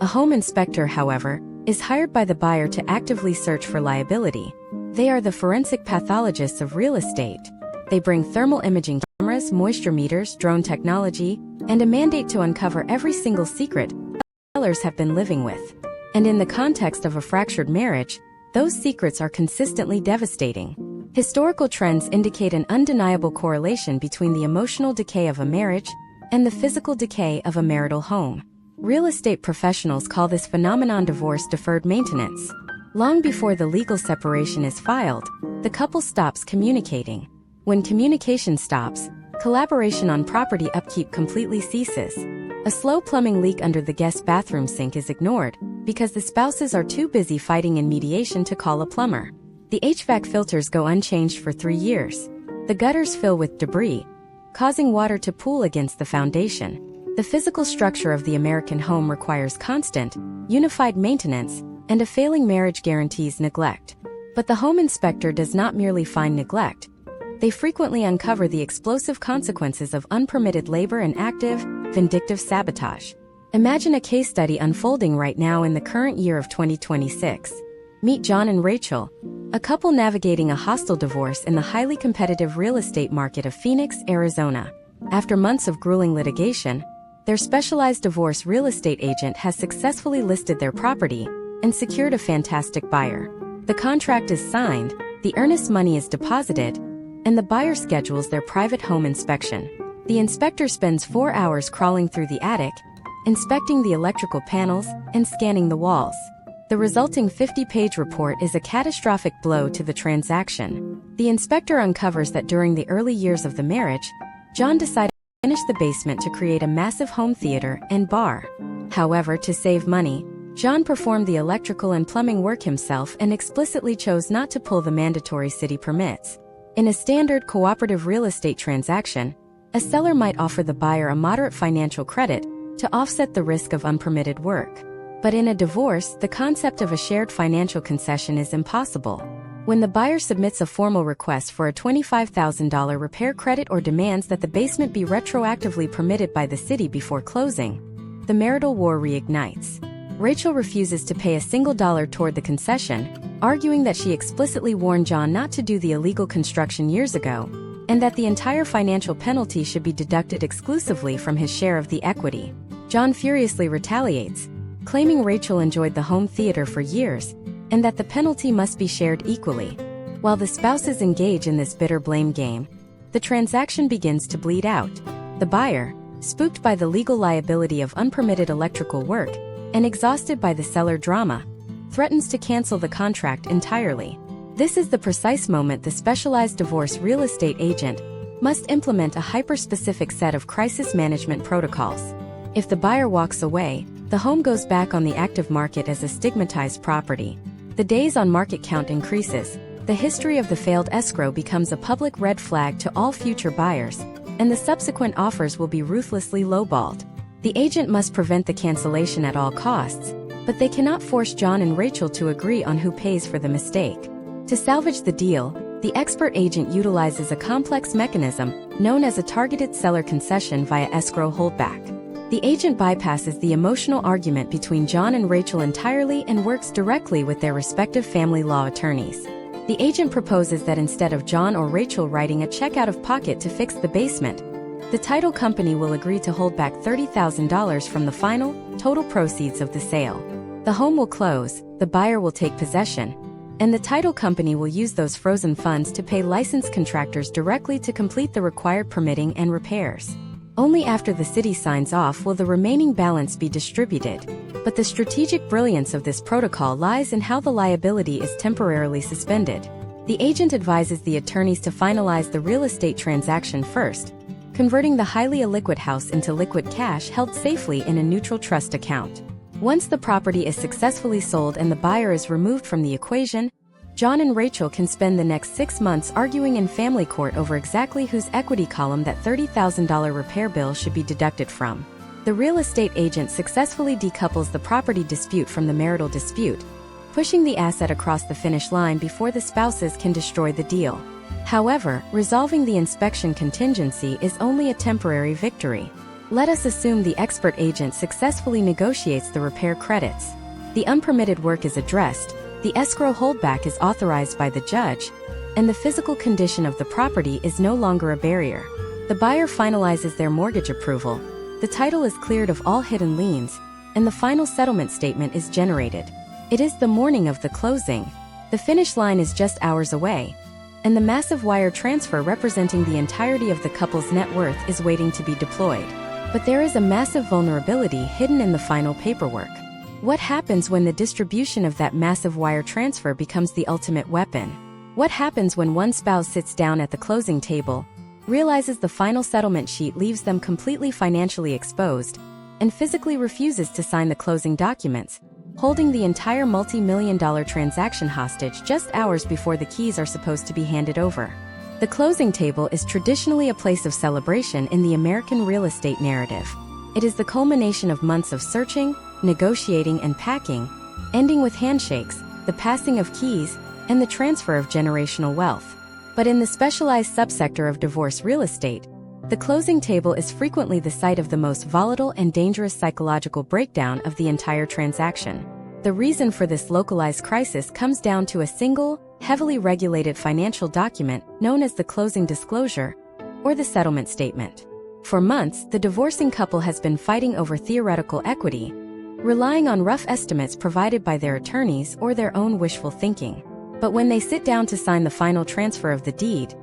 A home inspector, however, is hired by the buyer to actively search for liability. They are the forensic pathologists of real estate. They bring thermal imaging cameras, moisture meters, drone technology, and a mandate to uncover every single secret sellers have been living with. And in the context of a fractured marriage, those secrets are consistently devastating. Historical trends indicate an undeniable correlation between the emotional decay of a marriage and the physical decay of a marital home. Real estate professionals call this phenomenon divorce deferred maintenance. Long before the legal separation is filed, the couple stops communicating. When communication stops, collaboration on property upkeep completely ceases. A slow plumbing leak under the guest bathroom sink is ignored because the spouses are too busy fighting in mediation to call a plumber. The HVAC filters go unchanged for 3 years. The gutters fill with debris, causing water to pool against the foundation. The physical structure of the American home requires constant, unified maintenance, and a failing marriage guarantees neglect. But the home inspector does not merely find neglect. They frequently uncover the explosive consequences of unpermitted labor and active, vindictive sabotage. Imagine a case study unfolding right now in the current year of 2026. Meet John and Rachel, a couple navigating a hostile divorce in the highly competitive real estate market of Phoenix, Arizona. After months of grueling litigation, their specialized divorce real estate agent has successfully listed their property and secured a fantastic buyer. The contract is signed, the earnest money is deposited, and the buyer schedules their private home inspection. The inspector spends 4 hours crawling through the attic, inspecting the electrical panels, and scanning the walls. The resulting 50-page report is a catastrophic blow to the transaction. The inspector uncovers that during the early years of the marriage, John decided to finish the basement to create a massive home theater and bar. However, to save money, John performed the electrical and plumbing work himself and explicitly chose not to pull the mandatory city permits. In a standard cooperative real estate transaction, a seller might offer the buyer a moderate financial credit to offset the risk of unpermitted work. But in a divorce, the concept of a shared financial concession is impossible. When the buyer submits a formal request for a $25,000 repair credit or demands that the basement be retroactively permitted by the city before closing, the marital war reignites. Rachel refuses to pay a single dollar toward the concession, arguing that she explicitly warned John not to do the illegal construction years ago, and that the entire financial penalty should be deducted exclusively from his share of the equity. John furiously retaliates, claiming Rachel enjoyed the home theater for years, and that the penalty must be shared equally. While the spouses engage in this bitter blame game, the transaction begins to bleed out. The buyer, spooked by the legal liability of unpermitted electrical work, and exhausted by the seller drama, threatens to cancel the contract entirely. This is the precise moment the specialized divorce real estate agent must implement a hyper-specific set of crisis management protocols. If the buyer walks away, the home goes back on the active market as a stigmatized property. The days on market count increases, the history of the failed escrow becomes a public red flag to all future buyers, and the subsequent offers will be ruthlessly lowballed. The agent must prevent the cancellation at all costs, but they cannot force John and Rachel to agree on who pays for the mistake. To salvage the deal, the expert agent utilizes a complex mechanism known as a targeted seller concession via escrow holdback. The agent bypasses the emotional argument between John and Rachel entirely and works directly with their respective family law attorneys. The agent proposes that instead of John or Rachel writing a check out of pocket to fix the basement, the title company will agree to hold back $30,000 from the final, total proceeds of the sale. The home will close, the buyer will take possession, and the title company will use those frozen funds to pay licensed contractors directly to complete the required permitting and repairs. Only after the city signs off will the remaining balance be distributed. But the strategic brilliance of this protocol lies in how the liability is temporarily suspended. The agent advises the attorneys to finalize the real estate transaction first, converting the highly illiquid house into liquid cash held safely in a neutral trust account. Once the property is successfully sold and the buyer is removed from the equation, John and Rachel can spend the next 6 months arguing in family court over exactly whose equity column that $30,000 repair bill should be deducted from. The real estate agent successfully decouples the property dispute from the marital dispute, pushing the asset across the finish line before the spouses can destroy the deal. However, resolving the inspection contingency is only a temporary victory. Let us assume the expert agent successfully negotiates the repair credits. The unpermitted work is addressed, the escrow holdback is authorized by the judge, and the physical condition of the property is no longer a barrier. The buyer finalizes their mortgage approval, the title is cleared of all hidden liens, and the final settlement statement is generated. It is the morning of the closing. The finish line is just hours away, and the massive wire transfer representing the entirety of the couple's net worth is waiting to be deployed. But there is a massive vulnerability hidden in the final paperwork. What happens when the distribution of that massive wire transfer becomes the ultimate weapon? What happens when one spouse sits down at the closing table, realizes the final settlement sheet leaves them completely financially exposed, and physically refuses to sign the closing documents, holding the entire multi-million-dollar transaction hostage just hours before the keys are supposed to be handed over? The closing table is traditionally a place of celebration in the American real estate narrative. It is the culmination of months of searching, negotiating, and packing, ending with handshakes, the passing of keys, and the transfer of generational wealth. But in the specialized subsector of divorce real estate, the closing table is frequently the site of the most volatile and dangerous psychological breakdown of the entire transaction. The reason for this localized crisis comes down to a single, heavily regulated financial document known as the closing disclosure, or the settlement statement. For months, the divorcing couple has been fighting over theoretical equity, relying on rough estimates provided by their attorneys or their own wishful thinking. But when they sit down to sign the final transfer of the deed,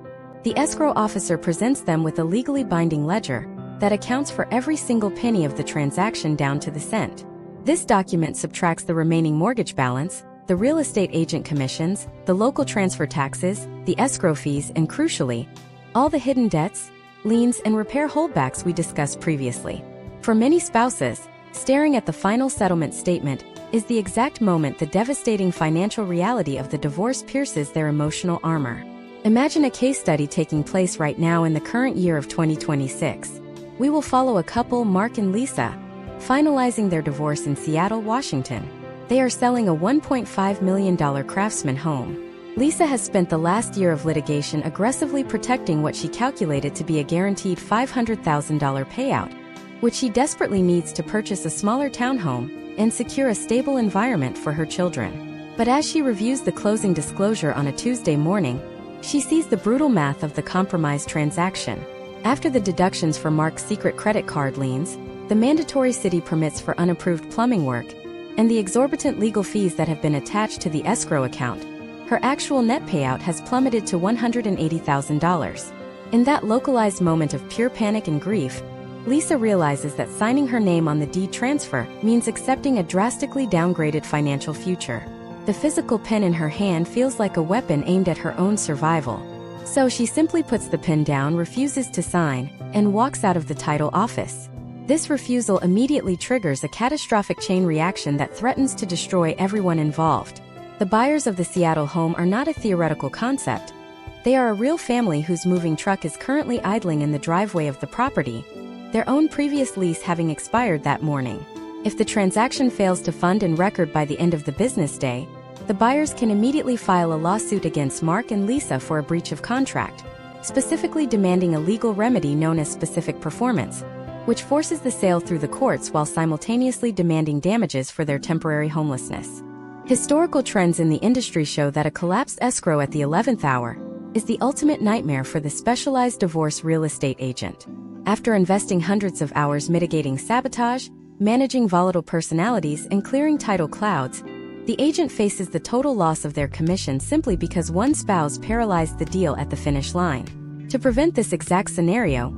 the escrow officer presents them with a legally binding ledger that accounts for every single penny of the transaction down to the cent. This document subtracts the remaining mortgage balance, the real estate agent commissions, the local transfer taxes, the escrow fees, and crucially, all the hidden debts, liens, and repair holdbacks we discussed previously. For many spouses, Staring at the final settlement statement is the exact moment the devastating financial reality of the divorce pierces their emotional armor. Imagine a case study taking place right now in the current year of 2026. We will follow a couple, Mark and Lisa, finalizing their divorce in Seattle, Washington. They are selling a $1.5 million Craftsman home. Lisa has spent the last year of litigation aggressively protecting what she calculated to be a guaranteed $500,000 payout, which she desperately needs to purchase a smaller townhome and secure a stable environment for her children. But as she reviews the closing disclosure on a Tuesday morning, she sees the brutal math of the compromise transaction. After the deductions for Mark's secret credit card liens, the mandatory city permits for unapproved plumbing work, and the exorbitant legal fees that have been attached to the escrow account, her actual net payout has plummeted to $180,000. In that localized moment of pure panic and grief, Lisa realizes that signing her name on the deed transfer means accepting a drastically downgraded financial future. The physical pen in her hand feels like a weapon aimed at her own survival. So she simply puts the pen down, refuses to sign, and walks out of the title office. This refusal immediately triggers a catastrophic chain reaction that threatens to destroy everyone involved. The buyers of the Seattle home are not a theoretical concept. They are a real family whose moving truck is currently idling in the driveway of the property, their own previous lease having expired that morning. If the transaction fails to fund in record by the end of the business day, the buyers can immediately file a lawsuit against Mark and Lisa for a breach of contract, specifically demanding a legal remedy known as specific performance, which forces the sale through the courts while simultaneously demanding damages for their temporary homelessness. Historical trends in the industry show that a collapsed escrow at the 11th hour is the ultimate nightmare for the specialized divorce real estate agent. After investing hundreds of hours mitigating sabotage, managing volatile personalities, and clearing title clouds, the agent faces the total loss of their commission simply because one spouse paralyzed the deal at the finish line. To prevent this exact scenario,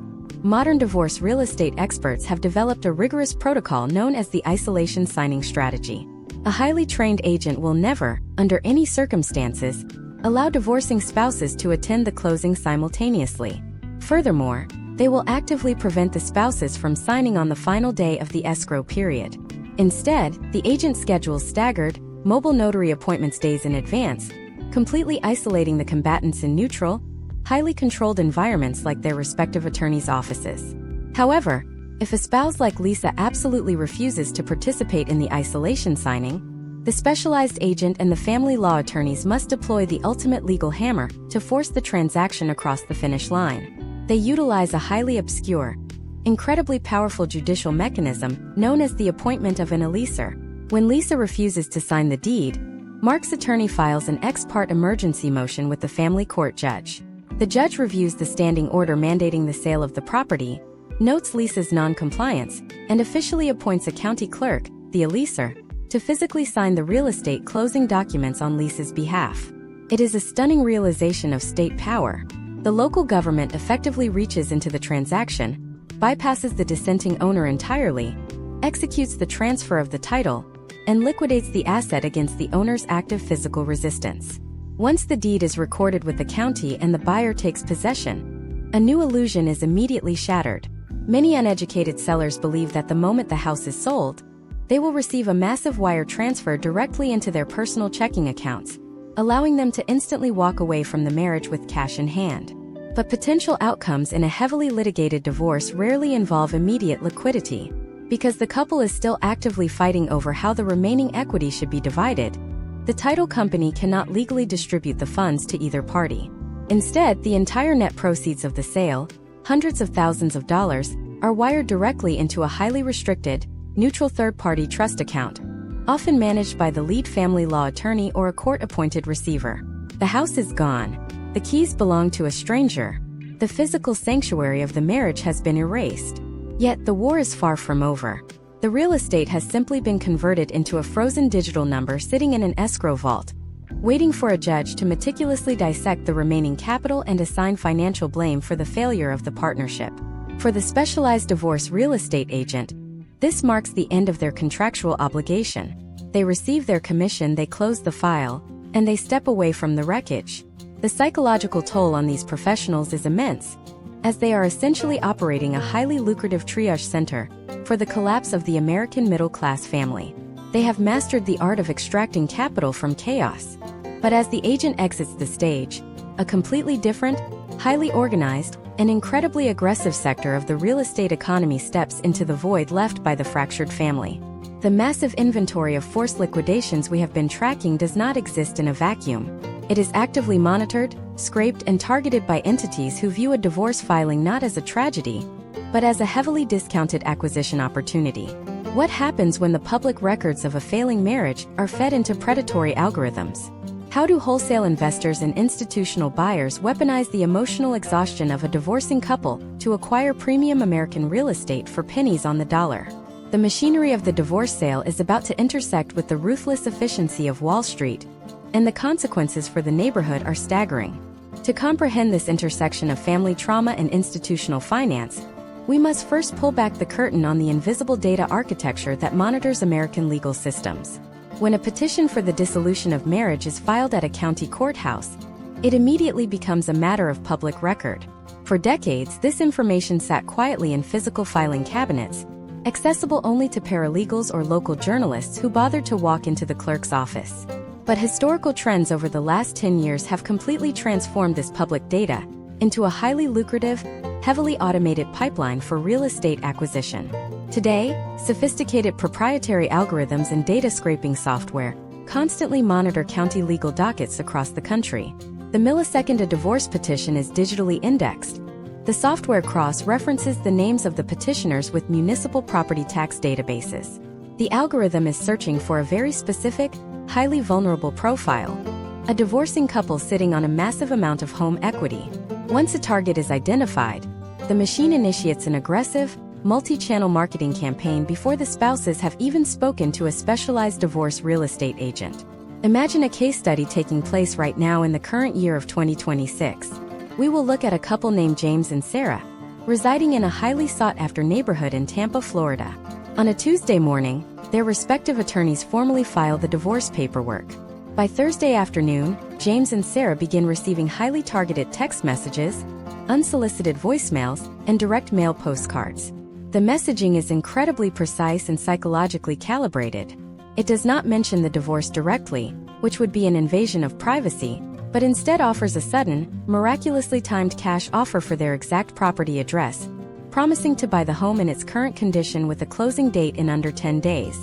modern divorce real estate experts have developed a rigorous protocol known as the isolation signing strategy. A highly trained agent will never, under any circumstances, allow divorcing spouses to attend the closing simultaneously. Furthermore, they will actively prevent the spouses from signing on the final day of the escrow period. Instead, the agent schedules staggered, mobile notary appointments days in advance, completely isolating the combatants in neutral, highly controlled environments like their respective attorneys' offices. However, if a spouse like Lisa absolutely refuses to participate in the isolation signing, the specialized agent and the family law attorneys must deploy the ultimate legal hammer to force the transaction across the finish line. They utilize a highly obscure, incredibly powerful judicial mechanism known as the appointment of an eleaser. When Lisa refuses to sign the deed, Mark's attorney files an ex parte emergency motion with the family court judge. The judge reviews the standing order mandating the sale of the property, notes Lisa's non-compliance, and officially appoints a county clerk, the eleaser, to physically sign the real estate closing documents on Lisa's behalf. It is a stunning realization of state power. The local government effectively reaches into the transaction, bypasses the dissenting owner entirely, executes the transfer of the title, and liquidates the asset against the owner's active physical resistance. Once the deed is recorded with the county and the buyer takes possession, a new illusion is immediately shattered. Many uneducated sellers believe that the moment the house is sold, they will receive a massive wire transfer directly into their personal checking accounts, allowing them to instantly walk away from the marriage with cash in hand. But potential outcomes in a heavily litigated divorce rarely involve immediate liquidity. Because the couple is still actively fighting over how the remaining equity should be divided, the title company cannot legally distribute the funds to either party. Instead, the entire net proceeds of the sale, hundreds of thousands of dollars, are wired directly into a highly restricted, neutral third-party trust account, often managed by the lead family law attorney or a court-appointed receiver. The house is gone. The keys belong to a stranger. The physical sanctuary of the marriage has been erased. Yet the war is far from over. The real estate has simply been converted into a frozen digital number sitting in an escrow vault, waiting for a judge to meticulously dissect the remaining capital and assign financial blame for the failure of the partnership. For the specialized divorce real estate agent, this marks the end of their contractual obligation. They receive their commission, they close the file, and they step away from the wreckage. The psychological toll on these professionals is immense, as they are essentially operating a highly lucrative triage center, for the collapse of the American middle-class family. They have mastered the art of extracting capital from chaos. But as the agent exits the stage, a completely different, highly organized, and incredibly aggressive sector of the real estate economy steps into the void left by the fractured family. The massive inventory of forced liquidations we have been tracking does not exist in a vacuum. It is actively monitored, scraped, and targeted by entities who view a divorce filing not as a tragedy, but as a heavily discounted acquisition opportunity. What happens when the public records of a failing marriage are fed into predatory algorithms? How do wholesale investors and institutional buyers weaponize the emotional exhaustion of a divorcing couple to acquire premium American real estate for pennies on the dollar? The machinery of the divorce sale is about to intersect with the ruthless efficiency of Wall Street, and the consequences for the neighborhood are staggering. To comprehend this intersection of family trauma and institutional finance, we must first pull back the curtain on the invisible data architecture that monitors American legal systems. When a petition for the dissolution of marriage is filed at a county courthouse, it immediately becomes a matter of public record. For decades, this information sat quietly in physical filing cabinets, accessible only to paralegals or local journalists who bothered to walk into the clerk's office. But historical trends over the last 10 years have completely transformed this public data into a highly lucrative, heavily automated pipeline for real estate acquisition. Today, sophisticated proprietary algorithms and data scraping software constantly monitor county legal dockets across the country. The millisecond a divorce petition is digitally indexed, the software cross-references the names of the petitioners with municipal property tax databases. The algorithm is searching for a very specific, highly vulnerable profile: a divorcing couple sitting on a massive amount of home equity. Once a target is identified, the machine initiates an aggressive, multi-channel marketing campaign before the spouses have even spoken to a specialized divorce real estate agent. Imagine a case study taking place right now in the current year of 2026. We will look at a couple named James and Sarah, residing in a highly sought-after neighborhood in Tampa, Florida. On a Tuesday morning, their respective attorneys formally file the divorce paperwork. By Thursday afternoon, James and Sarah begin receiving highly targeted text messages, unsolicited voicemails, and direct mail postcards. The messaging is incredibly precise and psychologically calibrated. It does not mention the divorce directly, which would be an invasion of privacy, but instead offers a sudden, miraculously timed cash offer for their exact property address, promising to buy the home in its current condition with a closing date in under 10 days.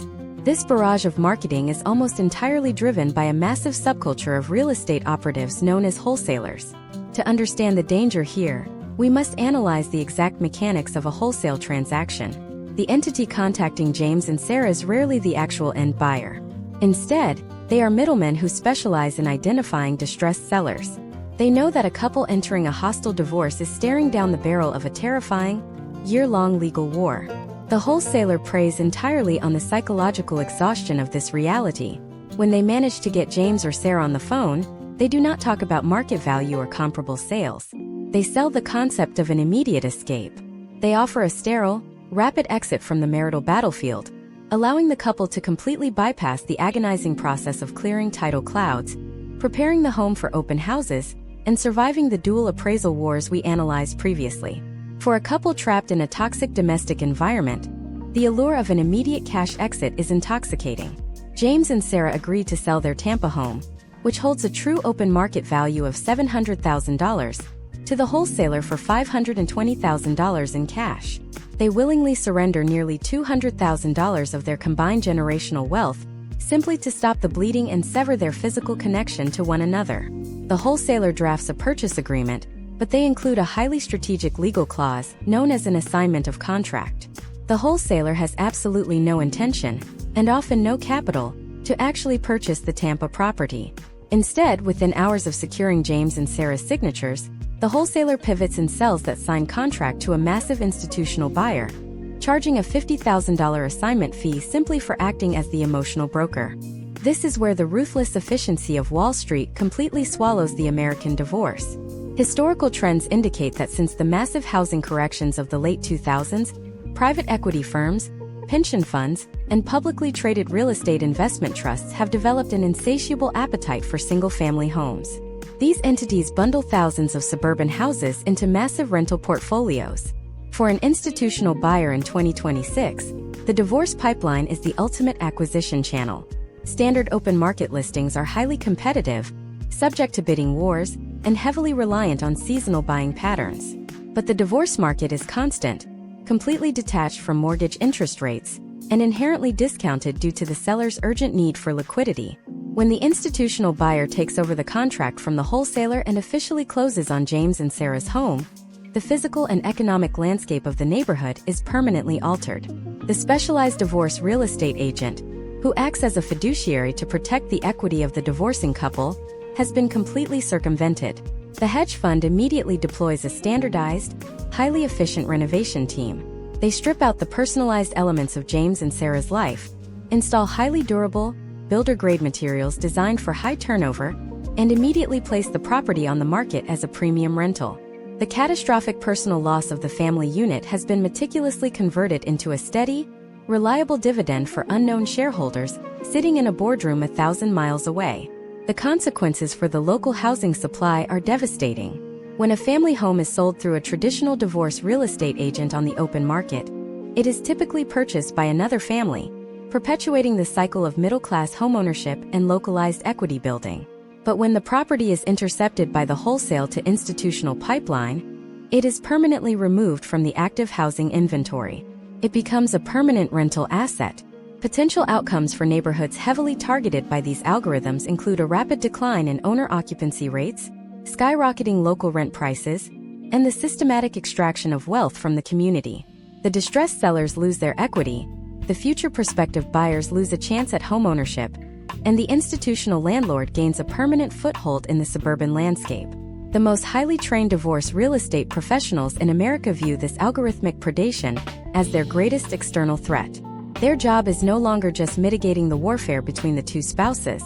This barrage of marketing is almost entirely driven by a massive subculture of real estate operatives known as wholesalers. To understand the danger here, we must analyze the exact mechanics of a wholesale transaction. The entity contacting James and Sarah is rarely the actual end buyer. Instead, they are middlemen who specialize in identifying distressed sellers. They know that a couple entering a hostile divorce is staring down the barrel of a terrifying, year-long legal war. The wholesaler preys entirely on the psychological exhaustion of this reality. When they manage to get James or Sarah on the phone, they do not talk about market value or comparable sales. They sell the concept of an immediate escape. They offer a sterile, rapid exit from the marital battlefield, allowing the couple to completely bypass the agonizing process of clearing title clouds, preparing the home for open houses, and surviving the dual appraisal wars we analyzed previously. For a couple trapped in a toxic domestic environment, the allure of an immediate cash exit is intoxicating. James and Sarah agreed to sell their Tampa home, which holds a true open market value of $700,000, to the wholesaler for $520,000 in cash. They willingly surrender nearly $200,000 of their combined generational wealth, simply to stop the bleeding and sever their physical connection to one another. The wholesaler drafts a purchase agreement, but they include a highly strategic legal clause known as an assignment of contract. The wholesaler has absolutely no intention, and often no capital, to actually purchase the Tampa property. Instead, within hours of securing James and Sarah's signatures, the wholesaler pivots and sells that signed contract to a massive institutional buyer, charging a $50,000 assignment fee simply for acting as the emotional broker. This is where the ruthless efficiency of Wall Street completely swallows the American divorce. Historical trends indicate that since the massive housing corrections of the late 2000s, private equity firms, pension funds, and publicly traded real estate investment trusts have developed an insatiable appetite for single-family homes. These entities bundle thousands of suburban houses into massive rental portfolios. For an institutional buyer in 2026, the divorce pipeline is the ultimate acquisition channel. Standard open market listings are highly competitive, subject to bidding wars, and heavily reliant on seasonal buying patterns. But the divorce market is constant, completely detached from mortgage interest rates, and inherently discounted due to the seller's urgent need for liquidity. When the institutional buyer takes over the contract from the wholesaler and officially closes on James and Sarah's home, the physical and economic landscape of the neighborhood is permanently altered. The specialized divorce real estate agent, who acts as a fiduciary to protect the equity of the divorcing couple, has been completely circumvented. The hedge fund immediately deploys a standardized, highly efficient renovation team. They strip out the personalized elements of James and Sarah's life, install highly durable, builder-grade materials designed for high turnover, and immediately place the property on the market as a premium rental. The catastrophic personal loss of the family unit has been meticulously converted into a steady, reliable dividend for unknown shareholders sitting in a boardroom 1,000 miles away. The consequences for the local housing supply are devastating. When a family home is sold through a traditional divorce real estate agent on the open market, it is typically purchased by another family, perpetuating the cycle of middle-class homeownership and localized equity building. But when the property is intercepted by the wholesale to institutional pipeline, it is permanently removed from the active housing inventory. It becomes a permanent rental asset. Potential outcomes for neighborhoods heavily targeted by these algorithms include a rapid decline in owner occupancy rates, skyrocketing local rent prices, and the systematic extraction of wealth from the community. The distressed sellers lose their equity, the future prospective buyers lose a chance at homeownership, and the institutional landlord gains a permanent foothold in the suburban landscape. The most highly trained divorce real estate professionals in America view this algorithmic predation as their greatest external threat. Their job is no longer just mitigating the warfare between the two spouses.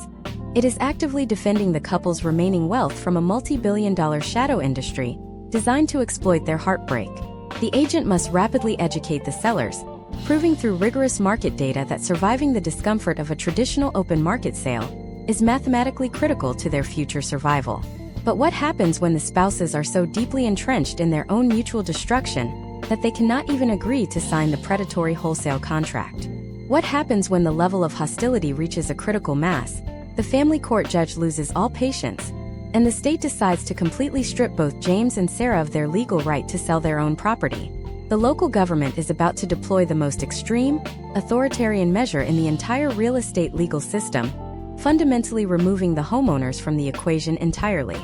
It is actively defending the couple's remaining wealth from a multi-billion-dollar shadow industry designed to exploit their heartbreak. The agent must rapidly educate the sellers, proving through rigorous market data that surviving the discomfort of a traditional open market sale is mathematically critical to their future survival. But what happens when the spouses are so deeply entrenched in their own mutual destruction that they cannot even agree to sign the predatory wholesale contract? What happens when the level of hostility reaches a critical mass, the family court judge loses all patience, and the state decides to completely strip both James and Sarah of their legal right to sell their own property? The local government is about to deploy the most extreme, authoritarian measure in the entire real estate legal system, fundamentally removing the homeowners from the equation entirely.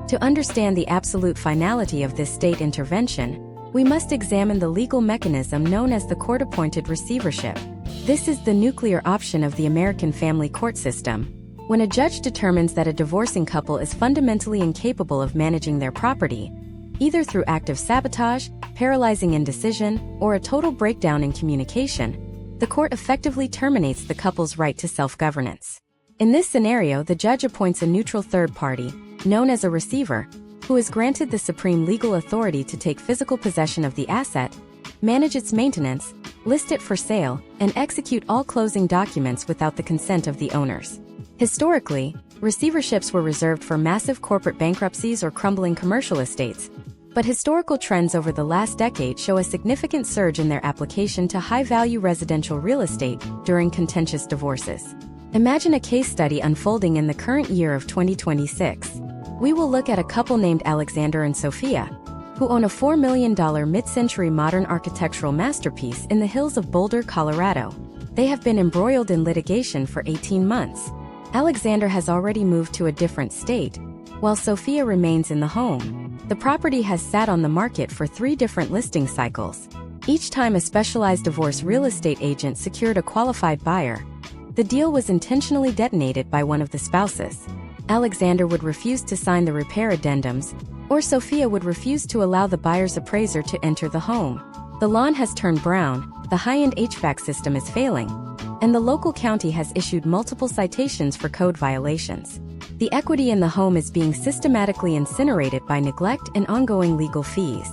To understand the absolute finality of this state intervention, we must examine the legal mechanism known as the court-appointed receivership. This is the nuclear option of the American family court system. When a judge determines that a divorcing couple is fundamentally incapable of managing their property, either through active sabotage, paralyzing indecision, or a total breakdown in communication, the court effectively terminates the couple's right to self-governance. In this scenario, the judge appoints a neutral third party, known as a receiver, who is granted the supreme legal authority to take physical possession of the asset, manage its maintenance, list it for sale, and execute all closing documents without the consent of the owners. Historically, receiverships were reserved for massive corporate bankruptcies or crumbling commercial estates, but historical trends over the last decade show a significant surge in their application to high-value residential real estate during contentious divorces. Imagine a case study unfolding in the current year of 2026. We will look at a couple named Alexander and Sophia, who own a $4 million mid-century modern architectural masterpiece in the hills of Boulder, Colorado. They have been embroiled in litigation for 18 months. Alexander has already moved to a different state, while Sophia remains in the home. The property has sat on the market for 3 different listing cycles. Each time a specialized divorce real estate agent secured a qualified buyer, the deal was intentionally detonated by one of the spouses. Alexander would refuse to sign the repair addendums, or Sophia would refuse to allow the buyer's appraiser to enter the home. The lawn has turned brown, the high-end HVAC system is failing, and the local county has issued multiple citations for code violations. The equity in the home is being systematically incinerated by neglect and ongoing legal fees.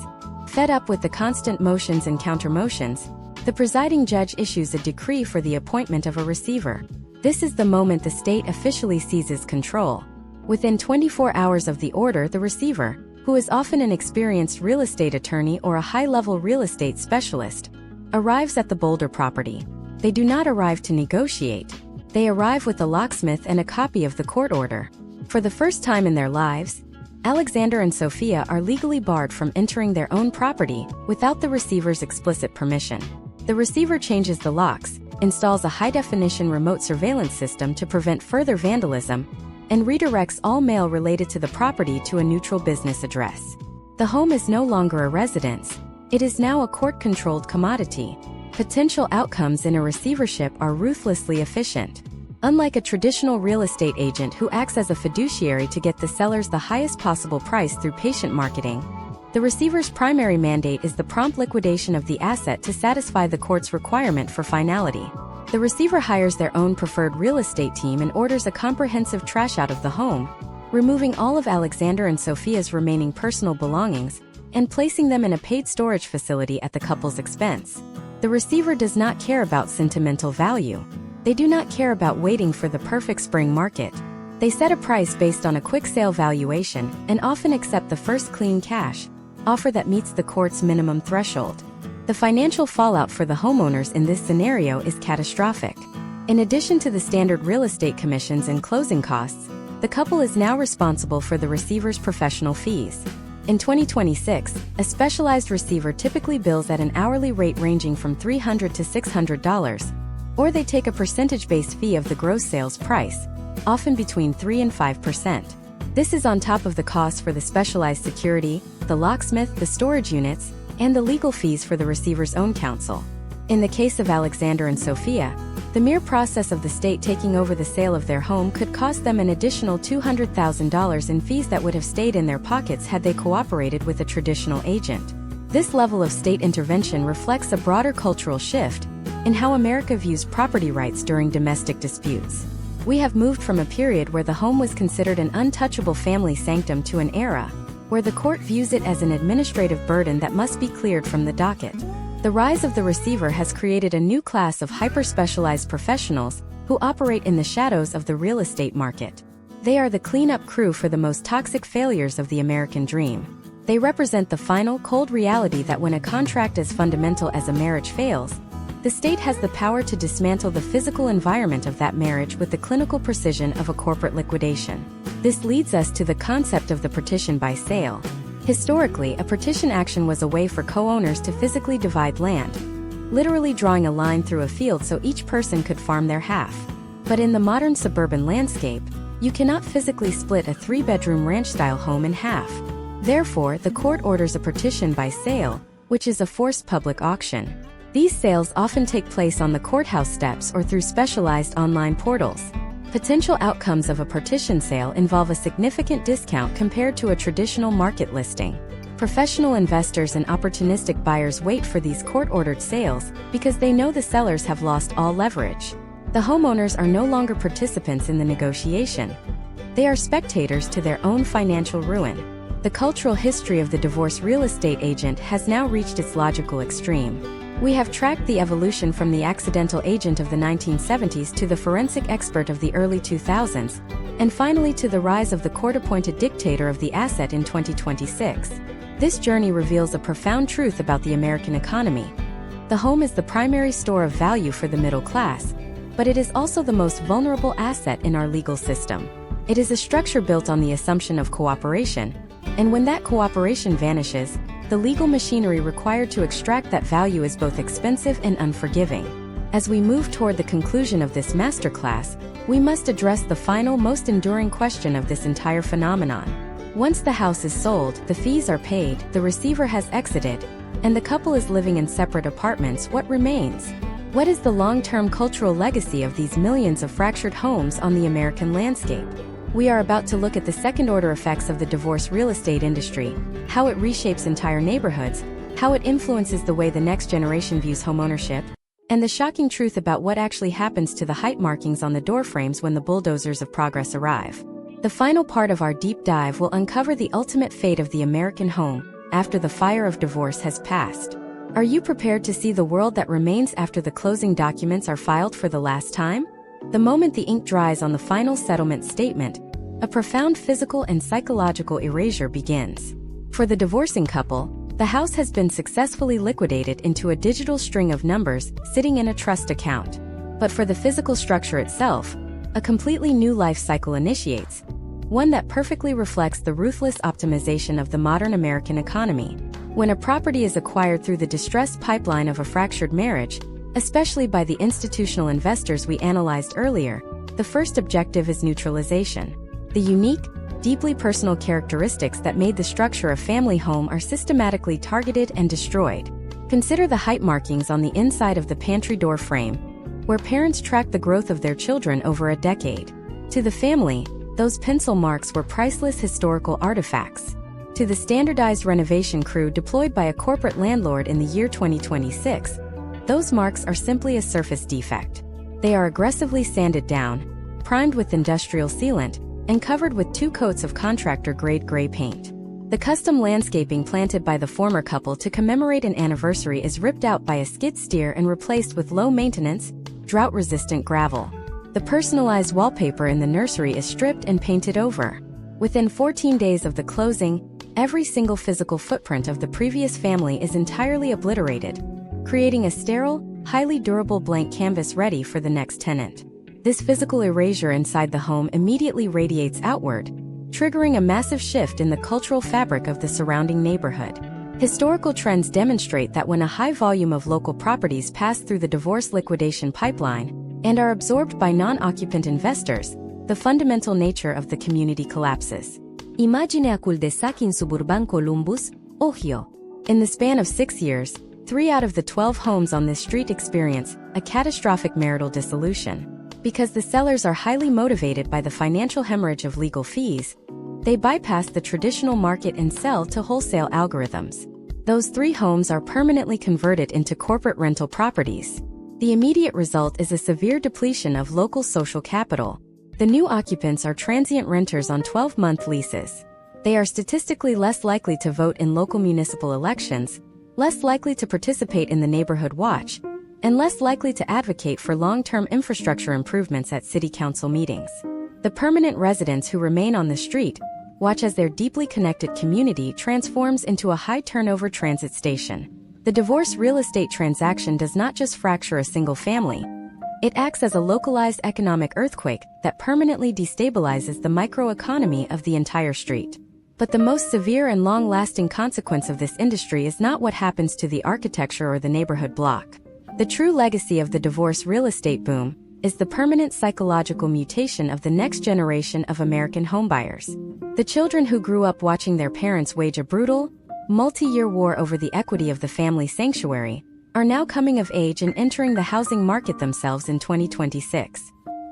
Fed up with the constant motions and countermotions, the presiding judge issues a decree for the appointment of a receiver. This is the moment the state officially seizes control. Within 24 hours of the order, the receiver, who is often an experienced real estate attorney or a high-level real estate specialist, arrives at the Boulder property. They do not arrive to negotiate. They arrive with a locksmith and a copy of the court order. For the first time in their lives, Alexander and Sophia are legally barred from entering their own property without the receiver's explicit permission. The receiver changes the locks, installs a high-definition remote surveillance system to prevent further vandalism, and redirects all mail related to the property to a neutral business address. The home is no longer a residence. It is now a court-controlled commodity. Potential outcomes in a receivership are ruthlessly efficient. Unlike a traditional real estate agent who acts as a fiduciary to get the sellers the highest possible price through patient marketing, the receiver's primary mandate is the prompt liquidation of the asset to satisfy the court's requirement for finality. The receiver hires their own preferred real estate team and orders a comprehensive trash out of the home, removing all of Alexander and Sophia's remaining personal belongings and placing them in a paid storage facility at the couple's expense. The receiver does not care about sentimental value. They do not care about waiting for the perfect spring market. They set a price based on a quick sale valuation and often accept the first clean cash offer that meets the court's minimum threshold. The financial fallout for the homeowners in this scenario is catastrophic. In addition to the standard real estate commissions and closing costs, the couple is now responsible for the receiver's professional fees. In 2026, a specialized receiver typically bills at an hourly rate ranging from $300 to $600, or they take a percentage-based fee of the gross sales price, often between 3 and 5%. This is on top of the costs for the specialized security, the locksmith, the storage units, and the legal fees for the receiver's own counsel. In the case of Alexander and Sophia, the mere process of the state taking over the sale of their home could cost them an additional $200,000 in fees that would have stayed in their pockets had they cooperated with a traditional agent. This level of state intervention reflects a broader cultural shift in how America views property rights during domestic disputes. We have moved from a period where the home was considered an untouchable family sanctum to an era where the court views it as an administrative burden that must be cleared from the docket. The rise of the receiver has created a new class of hyper-specialized professionals who operate in the shadows of the real estate market. They are the cleanup crew for the most toxic failures of the American dream. They represent the final, cold reality that when a contract as fundamental as a marriage fails, the state has the power to dismantle the physical environment of that marriage with the clinical precision of a corporate liquidation. This leads us to the concept of the partition by sale. Historically, a partition action was a way for co-owners to physically divide land, literally drawing a line through a field so each person could farm their half. But in the modern suburban landscape, you cannot physically split a 3-bedroom ranch-style home in half. Therefore, the court orders a partition by sale, which is a forced public auction. These sales often take place on the courthouse steps or through specialized online portals. Potential outcomes of a partition sale involve a significant discount compared to a traditional market listing. Professional investors and opportunistic buyers wait for these court-ordered sales because they know the sellers have lost all leverage. The homeowners are no longer participants in the negotiation. They are spectators to their own financial ruin. The cultural history of the divorce real estate agent has now reached its logical extreme. We have tracked the evolution from the accidental agent of the 1970s to the forensic expert of the early 2000s, and finally to the rise of the court-appointed dictator of the asset in 2026. This journey reveals a profound truth about the American economy. The home is the primary store of value for the middle class, but it is also the most vulnerable asset in our legal system. It is a structure built on the assumption of cooperation, and when that cooperation vanishes, the legal machinery required to extract that value is both expensive and unforgiving. As we move toward the conclusion of this masterclass, we must address the final, most enduring question of this entire phenomenon. Once the house is sold, the fees are paid, the receiver has exited, and the couple is living in separate apartments, what remains? What is the long-term cultural legacy of these millions of fractured homes on the American landscape? We are about to look at the second-order effects of the divorce real estate industry, how it reshapes entire neighborhoods, how it influences the way the next generation views homeownership, and the shocking truth about what actually happens to the height markings on the doorframes when the bulldozers of progress arrive. The final part of our deep dive will uncover the ultimate fate of the American home after the fire of divorce has passed. Are you prepared to see the world that remains after the closing documents are filed for the last time? The moment the ink dries on the final settlement statement, a profound physical and psychological erasure begins. For the divorcing couple, the house has been successfully liquidated into a digital string of numbers sitting in a trust account. But for the physical structure itself, a completely new life cycle initiates, one that perfectly reflects the ruthless optimization of the modern American economy. When a property is acquired through the distressed pipeline of a fractured marriage, especially by the institutional investors we analyzed earlier, the first objective is neutralization. The unique, deeply personal characteristics that made the structure a family home are systematically targeted and destroyed. Consider the height markings on the inside of the pantry door frame, where parents track the growth of their children over a decade. To the family, those pencil marks were priceless historical artifacts. To the standardized renovation crew deployed by a corporate landlord in the year 2026, those marks are simply a surface defect. They are aggressively sanded down, primed with industrial sealant, and covered with 2 coats of contractor-grade gray paint. The custom landscaping planted by the former couple to commemorate an anniversary is ripped out by a skid steer and replaced with low-maintenance, drought-resistant gravel. The personalized wallpaper in the nursery is stripped and painted over. Within 14 days of the closing, every single physical footprint of the previous family is entirely obliterated, creating a sterile, highly durable blank canvas ready for the next tenant. This physical erasure inside the home immediately radiates outward, triggering a massive shift in the cultural fabric of the surrounding neighborhood. Historical trends demonstrate that when a high volume of local properties pass through the divorce liquidation pipeline and are absorbed by non-occupant investors, the fundamental nature of the community collapses. Imagine a cul-de-sac in suburban Columbus, Ohio. In the span of 6 years, 3 out of the 12 homes on this street experience a catastrophic marital dissolution. Because the sellers are highly motivated by the financial hemorrhage of legal fees, they bypass the traditional market and sell to wholesale algorithms. Those 3 homes are permanently converted into corporate rental properties. The immediate result is a severe depletion of local social capital. The new occupants are transient renters on 12-month leases. They are statistically less likely to vote in local municipal elections, less likely to participate in the neighborhood watch, and less likely to advocate for long-term infrastructure improvements at city council meetings. The permanent residents who remain on the street watch as their deeply connected community transforms into a high-turnover transit station. The divorce real estate transaction does not just fracture a single family. It acts as a localized economic earthquake that permanently destabilizes the microeconomy of the entire street. But the most severe and long-lasting consequence of this industry is not what happens to the architecture or the neighborhood block. The true legacy of the divorce real estate boom is the permanent psychological mutation of the next generation of American homebuyers. The children who grew up watching their parents wage a brutal, multi-year war over the equity of the family sanctuary are now coming of age and entering the housing market themselves in 2026.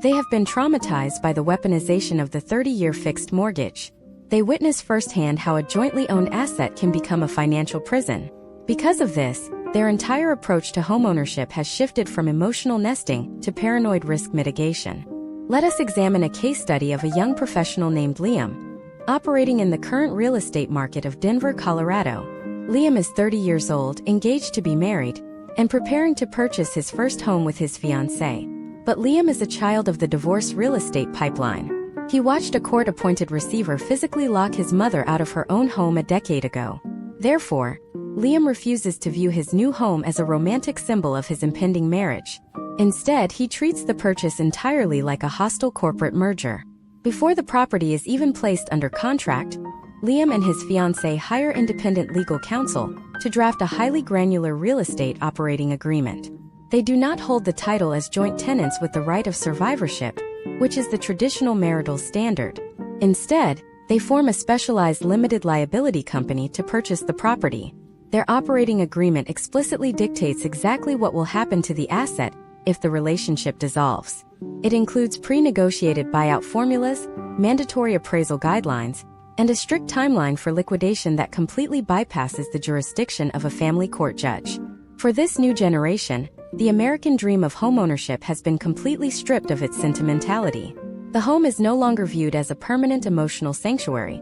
They have been traumatized by the weaponization of the 30-year fixed mortgage. They witness firsthand how a jointly owned asset can become a financial prison. Because of this, their entire approach to homeownership has shifted from emotional nesting to paranoid risk mitigation. Let us examine a case study of a young professional named Liam, operating in the current real estate market of Denver, Colorado. Liam is 30 years old, engaged to be married, and preparing to purchase his first home with his fiancée. But Liam is a child of the divorce real estate pipeline. He watched a court-appointed receiver physically lock his mother out of her own home a decade ago. Therefore, Liam refuses to view his new home as a romantic symbol of his impending marriage. Instead, he treats the purchase entirely like a hostile corporate merger. Before the property is even placed under contract, Liam and his fiancée hire independent legal counsel to draft a highly granular real estate operating agreement. They do not hold the title as joint tenants with the right of survivorship, which is the traditional marital standard. Instead, they form a specialized limited liability company to purchase the property. Their operating agreement explicitly dictates exactly what will happen to the asset if the relationship dissolves. It includes pre-negotiated buyout formulas, mandatory appraisal guidelines, and a strict timeline for liquidation that completely bypasses the jurisdiction of a family court judge. For this new generation, the American dream of homeownership has been completely stripped of its sentimentality. The home is no longer viewed as a permanent emotional sanctuary.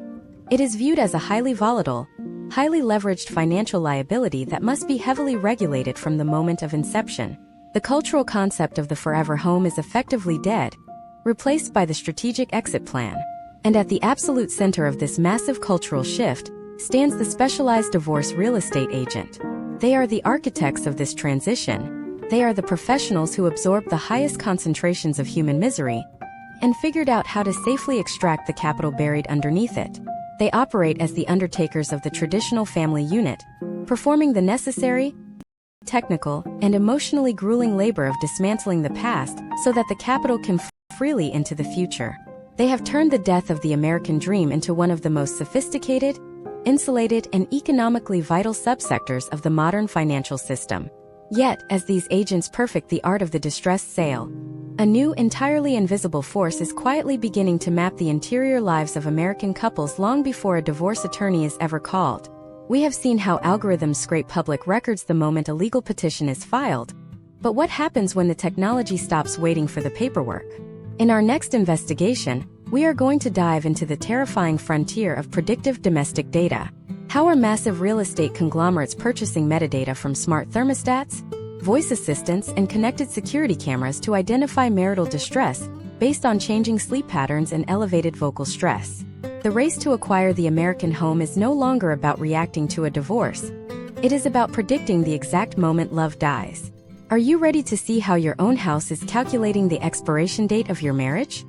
It is viewed as a highly volatile, highly leveraged financial liability that must be heavily regulated from the moment of inception. The cultural concept of the forever home is effectively dead, replaced by the strategic exit plan. And at the absolute center of this massive cultural shift stands the specialized divorce real estate agent. They are the architects of this transition. They are the professionals who absorbed the highest concentrations of human misery and figured out how to safely extract the capital buried underneath it. They operate as the undertakers of the traditional family unit, performing the necessary, technical, and emotionally grueling labor of dismantling the past so that the capital can flow freely into the future. They have turned the death of the American dream into one of the most sophisticated, insulated, and economically vital subsectors of the modern financial system. Yet, as these agents perfect the art of the distressed sale, a new, entirely invisible force is quietly beginning to map the interior lives of American couples long before a divorce attorney is ever called. We have seen how algorithms scrape public records the moment a legal petition is filed. But what happens when the technology stops waiting for the paperwork? In our next investigation, we are going to dive into the terrifying frontier of predictive domestic data. How are massive real estate conglomerates purchasing metadata from smart thermostats, voice assistants, and connected security cameras to identify marital distress based on changing sleep patterns and elevated vocal stress? The race to acquire the American home is no longer about reacting to a divorce. It is about predicting the exact moment love dies. Are you ready to see how your own house is calculating the expiration date of your marriage?